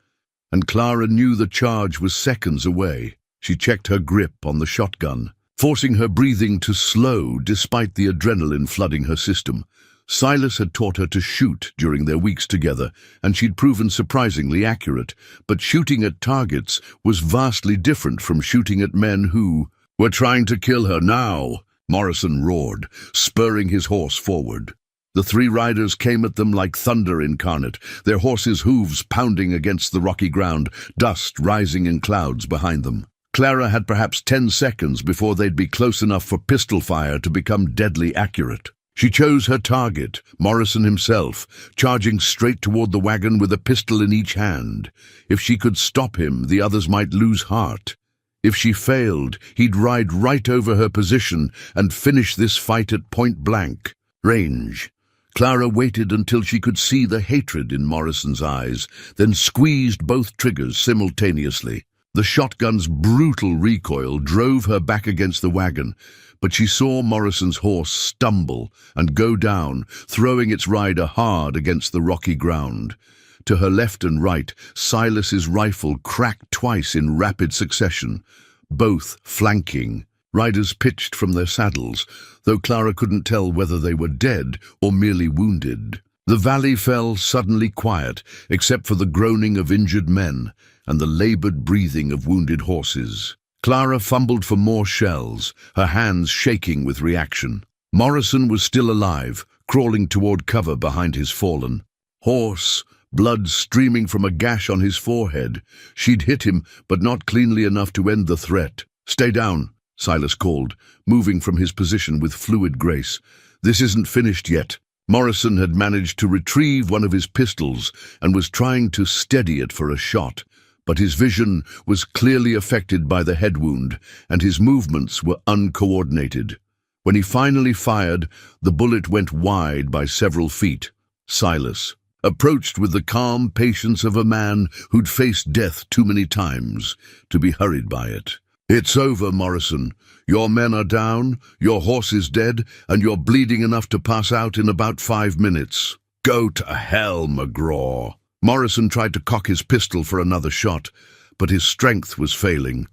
and Clara knew the charge was seconds away. She checked her grip on the shotgun, forcing her breathing to slow despite the adrenaline flooding her system. Silas had taught her to shoot during their weeks together, and she'd proven surprisingly accurate, but shooting at targets was vastly different from shooting at men who were trying to kill her now. Morrison roared, spurring his horse forward. The 3 riders came at them like thunder incarnate, their horses' hooves pounding against the rocky ground, dust rising in clouds behind them. Clara had perhaps 10 seconds before they'd be close enough for pistol fire to become deadly accurate. She chose her target, Morrison himself, charging straight toward the wagon with a pistol in each hand. If she could stop him, the others might lose heart. If she failed, he'd ride right over her position and finish this fight at point-blank range. Clara waited until she could see the hatred in Morrison's eyes, then squeezed both triggers simultaneously. The shotgun's brutal recoil drove her back against the wagon, but she saw Morrison's horse stumble and go down, throwing its rider hard against the rocky ground. To her left and right, Silas's rifle cracked twice in rapid succession, both flanking. Riders pitched from their saddles, though Clara couldn't tell whether they were dead or merely wounded. The valley fell suddenly quiet, except for the groaning of injured men and the labored breathing of wounded horses. Clara fumbled for more shells, her hands shaking with reaction. Morrison was still alive, crawling toward cover behind his fallen horse, blood streaming from a gash on his forehead. She'd hit him, but not cleanly enough to end the threat. "Stay down," Silas called, moving from his position with fluid grace. "This isn't finished yet." Morrison had managed to retrieve one of his pistols and was trying to steady it for a shot, but his vision was clearly affected by the head wound, and his movements were uncoordinated. When he finally fired, the bullet went wide by several feet. Silas approached with the calm patience of a man who'd faced death too many times to be hurried by it. "It's over, Morrison. Your men are down, your horse is dead, and you're bleeding enough to pass out in about 5 minutes. Go to hell, McGraw." Morrison tried to cock his pistol for another shot, but his strength was failing.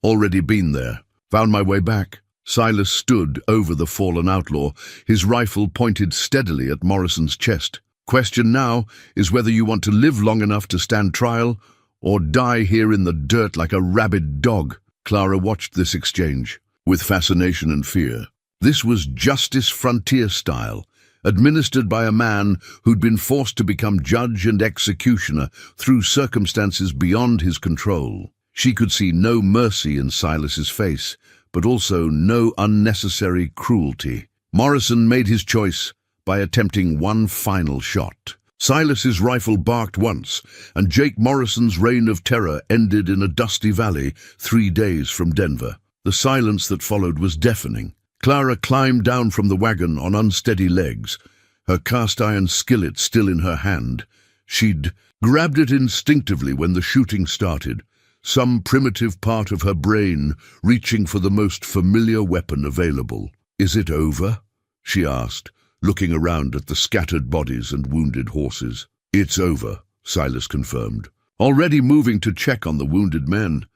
"Already been there. Found my way back." Silas stood over the fallen outlaw, his rifle pointed steadily at Morrison's chest. "Question now is whether you want to live long enough to stand trial or die here in the dirt like a rabid dog." Clara watched this exchange with fascination and fear. This was justice frontier style, administered by a man who'd been forced to become judge and executioner through circumstances beyond his control. She could see no mercy in Silas's face, but also no unnecessary cruelty. Morrison made his choice by attempting one final shot. Silas's rifle barked once, and Jake Morrison's reign of terror ended in a dusty valley 3 days from Denver. The silence that followed was deafening. Clara climbed down from the wagon on unsteady legs, her cast-iron skillet still in her hand. She'd grabbed it instinctively when the shooting started, some primitive part of her brain reaching for the most familiar weapon available. "Is it over?" she asked, looking around at the scattered bodies and wounded horses. "It's over," Silas confirmed, already moving to check on the wounded men.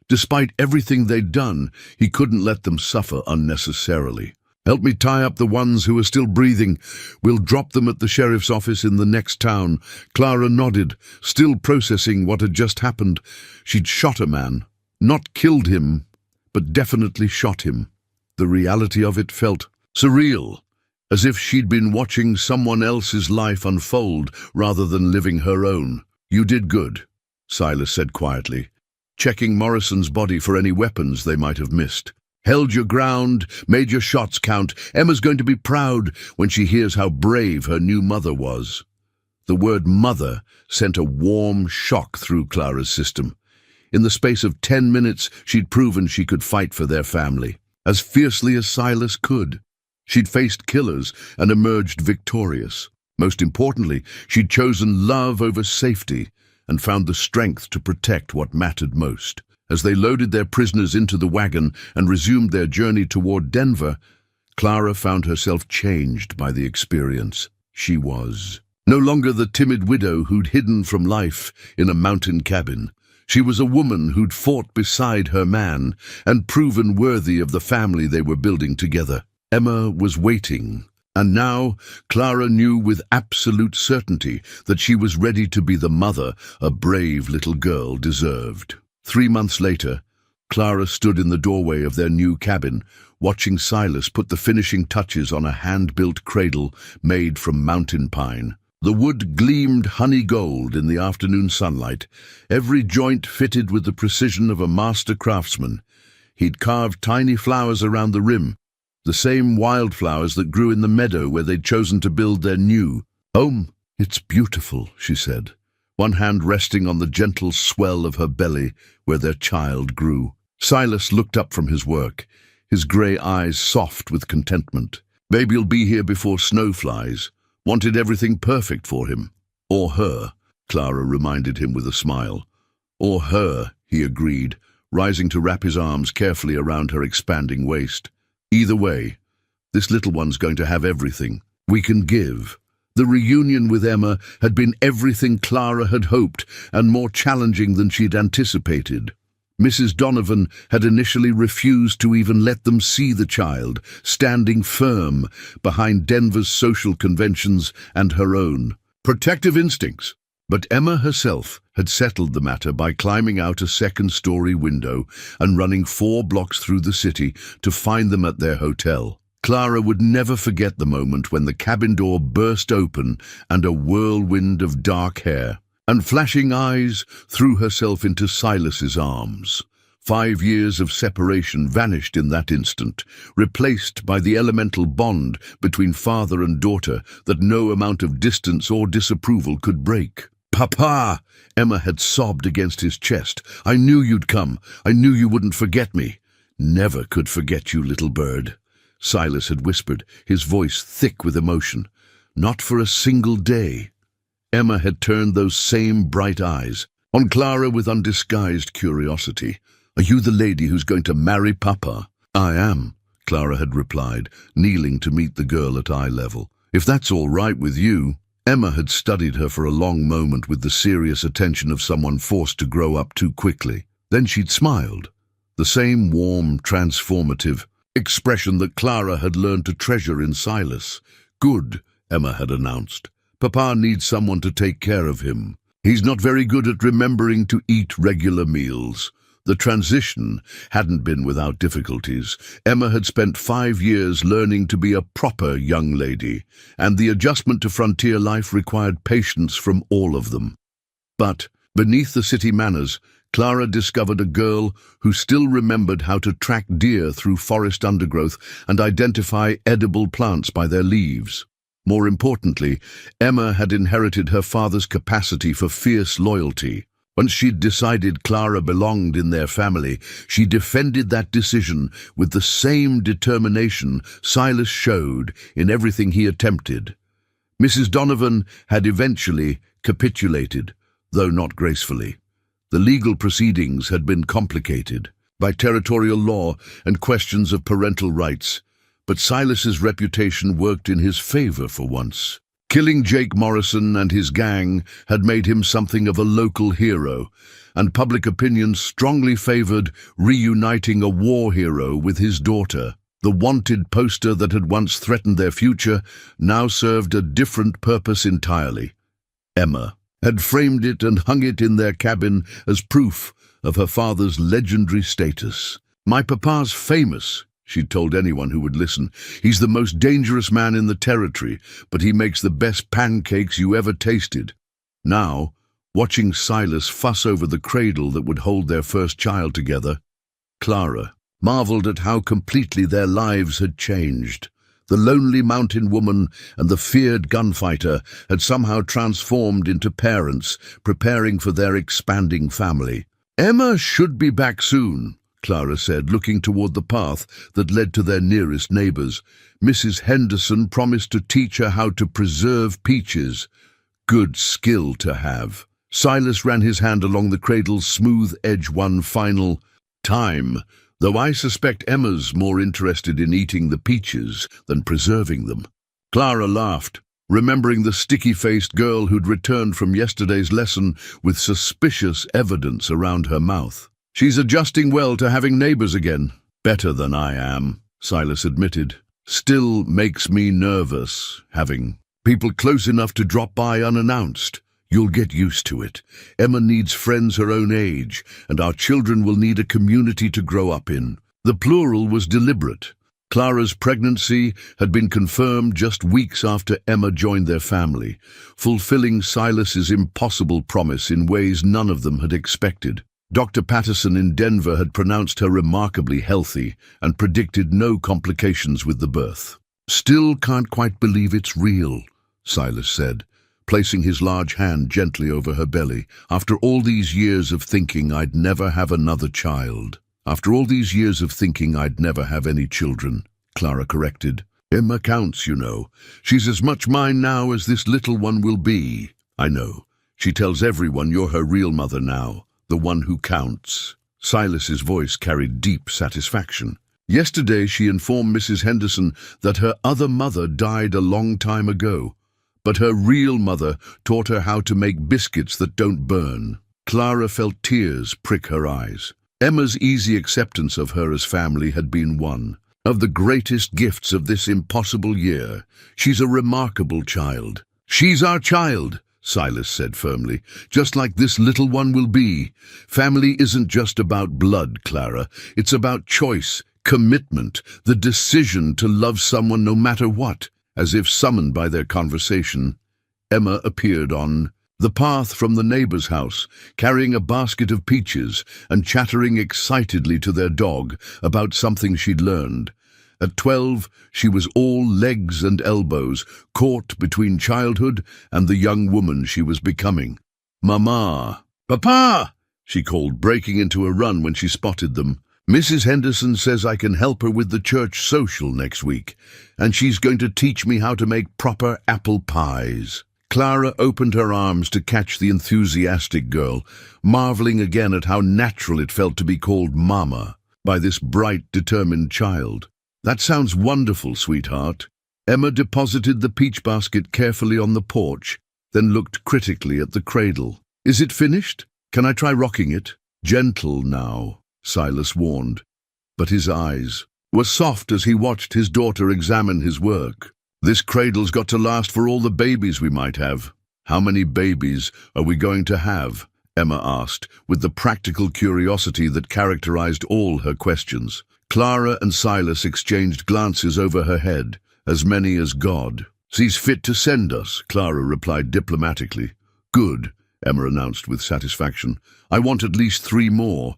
Despite everything they'd done, he couldn't let them suffer unnecessarily. "Help me tie up the ones who are still breathing. We'll drop them at the sheriff's office in the next town." Clara nodded, still processing what had just happened. She'd shot a man. Not killed him, but definitely shot him. The reality of it felt surreal. as if she'd been watching someone else's life unfold rather than living her own. "You did good," Silas said quietly, checking Morrison's body for any weapons they might have missed. "Held your ground, made your shots count. Emma's going to be proud when she hears how brave her new mother was." The word mother sent a warm shock through Clara's system. In the space of 10 minutes, she'd proven she could fight for their family, as fiercely as Silas could. She'd faced killers and emerged victorious. Most importantly, she'd chosen love over safety and found the strength to protect what mattered most. As they loaded their prisoners into the wagon and resumed their journey toward Denver, Clara found herself changed by the experience. She was no longer the timid widow who'd hidden from life in a mountain cabin. She was a woman who'd fought beside her man and proven worthy of the family they were building together. Emma was waiting, and now Clara knew with absolute certainty that she was ready to be the mother a brave little girl deserved. 3 months later, Clara stood in the doorway of their new cabin, watching Silas put the finishing touches on a hand-built cradle made from mountain pine. The wood gleamed honey gold in the afternoon sunlight, every joint fitted with the precision of a master craftsman. He'd carved tiny flowers around the rim, the same wildflowers that grew in the meadow where they'd chosen to build their new home. "It's beautiful," she said, one hand resting on the gentle swell of her belly where their child grew. Silas looked up from his work, his grey eyes soft with contentment. "Baby'll be here before snow flies." Wanted everything perfect for him. "Or her," Clara reminded him with a smile. "Or her," he agreed, rising to wrap his arms carefully around her expanding waist. "Either way, this little one's going to have everything we can give." The reunion with Emma had been everything Clara had hoped and more challenging than she'd anticipated. Mrs. Donovan had initially refused to even let them see the child, standing firm behind Denver's social conventions and her own protective instincts. But Emma herself had settled the matter by climbing out a second-story window and running 4 blocks through the city to find them at their hotel. Clara would never forget the moment when the cabin door burst open and a whirlwind of dark hair and flashing eyes threw herself into Silas's arms. 5 years of separation vanished in that instant, replaced by the elemental bond between father and daughter that no amount of distance or disapproval could break. "Papa!" Emma had sobbed against his chest. "I knew you'd come. I knew you wouldn't forget me." "Never could forget you, little bird," Silas had whispered, his voice thick with emotion. "Not for a single day." Emma had turned those same bright eyes on Clara with undisguised curiosity. "Are you the lady who's going to marry Papa?" "I am," Clara had replied, kneeling to meet the girl at eye level. "If that's all right with you." Emma had studied her for a long moment with the serious attention of someone forced to grow up too quickly. Then she'd smiled, the same warm, transformative expression that Clara had learned to treasure in Silas. "Good," Emma had announced. "Papa needs someone to take care of him. He's not very good at remembering to eat regular meals." The transition hadn't been without difficulties. Emma had spent 5 years learning to be a proper young lady, and the adjustment to frontier life required patience from all of them. But beneath the city manners, Clara discovered a girl who still remembered how to track deer through forest undergrowth and identify edible plants by their leaves. More importantly, Emma had inherited her father's capacity for fierce loyalty. Once she'd decided Clara belonged in their family, she defended that decision with the same determination Silas showed in everything he attempted. Mrs. Donovan had eventually capitulated, though not gracefully. The legal proceedings had been complicated by territorial law and questions of parental rights, but Silas's reputation worked in his favor for once. Killing Jake Morrison and his gang had made him something of a local hero, and public opinion strongly favored reuniting a war hero with his daughter. The wanted poster that had once threatened their future now served a different purpose entirely. Emma had framed it and hung it in their cabin as proof of her father's legendary status. "My papa's famous," she'd told anyone who would listen. He's the most dangerous man in the territory, but he makes the best pancakes you ever tasted. Now, watching Silas fuss over the cradle that would hold their first child together, Clara marveled at how completely their lives had changed. The lonely mountain woman and the feared gunfighter had somehow transformed into parents, preparing for their expanding family. "Emma should be back soon," Clara said, looking toward the path that led to their nearest neighbors. "Mrs. Henderson promised to teach her how to preserve peaches. Good skill to have." Silas ran his hand along the cradle's smooth edge one final time, though I suspect Emma's more interested in eating the peaches than preserving them. Clara laughed, remembering the sticky-faced girl who'd returned from yesterday's lesson with suspicious evidence around her mouth. "She's adjusting well to having neighbors again." "Better than I am," Silas admitted. "Still makes me nervous, having people close enough to drop by unannounced. You'll get used to it. Emma needs friends her own age, and our children will need a community to grow up in." The plural was deliberate. Clara's pregnancy had been confirmed just weeks after Emma joined their family, fulfilling Silas's impossible promise in ways none of them had expected. Dr. Patterson in Denver had pronounced her remarkably healthy and predicted no complications with the birth. "Still can't quite believe it's real," Silas said, placing his large hand gently over her belly. "After all these years of thinking I'd never have another child." "After all these years of thinking I'd never have any children," Clara corrected. "Emma counts, you know. She's as much mine now as this little one will be." "I know. She tells everyone you're her real mother now, the one who counts." Silas's voice carried deep satisfaction. "Yesterday she informed Mrs. Henderson that her other mother died a long time ago, but her real mother taught her how to make biscuits that don't burn." Clara felt tears prick her eyes. Emma's easy acceptance of her as family had been one of the greatest gifts of this impossible year. "She's a remarkable child." "She's our child," Silas said firmly, "just like this little one will be. Family isn't just about blood, Clara. It's about choice, commitment, the decision to love someone no matter what." As if summoned by their conversation, Emma appeared on the path from the neighbor's house, carrying a basket of peaches and chattering excitedly to their dog about something she'd learned. At 12, she was all legs and elbows, caught between childhood and the young woman she was becoming. "Mama! Papa!" she called, breaking into a run when she spotted them. "Mrs. Henderson says I can help her with the church social next week, and she's going to teach me how to make proper apple pies." Clara opened her arms to catch the enthusiastic girl, marveling again at how natural it felt to be called Mama by this bright, determined child. "That sounds wonderful, sweetheart." Emma deposited the peach basket carefully on the porch, then looked critically at the cradle. "Is it finished? Can I try rocking it?" "Gentle now," Silas warned, but his eyes were soft as he watched his daughter examine his work. "This cradle's got to last for all the babies we might have." "How many babies are we going to have?" Emma asked, with the practical curiosity that characterized all her questions. Clara and Silas exchanged glances over her head. "As many as God sees fit to send us," Clara replied diplomatically. "Good," Emma announced with satisfaction. "I want at least 3 more,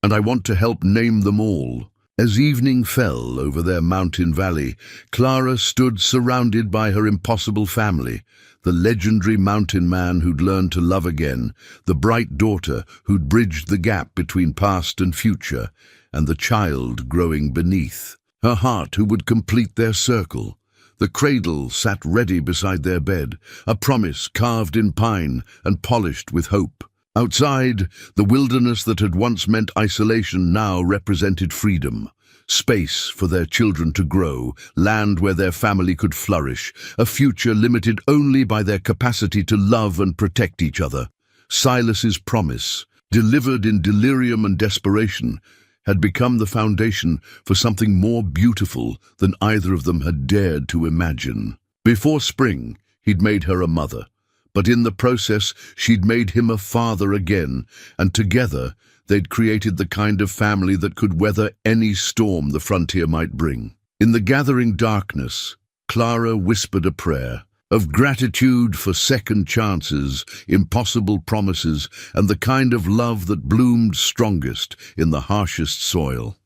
and I want to help name them all." As evening fell over their mountain valley, Clara stood surrounded by her impossible family, the legendary mountain man who'd learned to love again, the bright daughter who'd bridged the gap between past and future, and the child growing beneath her heart who would complete their circle. The cradle sat ready beside their bed, a promise carved in pine and polished with hope. Outside, the wilderness that had once meant isolation now represented freedom. Space for their children to grow, land where their family could flourish, a future limited only by their capacity to love and protect each other. Silas's promise, delivered in delirium and desperation, had become the foundation for something more beautiful than either of them had dared to imagine. Before spring, he'd made her a mother, but in the process she'd made him a father again, and together They'd created the kind of family that could weather any storm the frontier might bring. In the gathering darkness, Clara whispered a prayer of gratitude for second chances, impossible promises, and the kind of love that bloomed strongest in the harshest soil.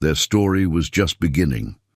Their story was just beginning.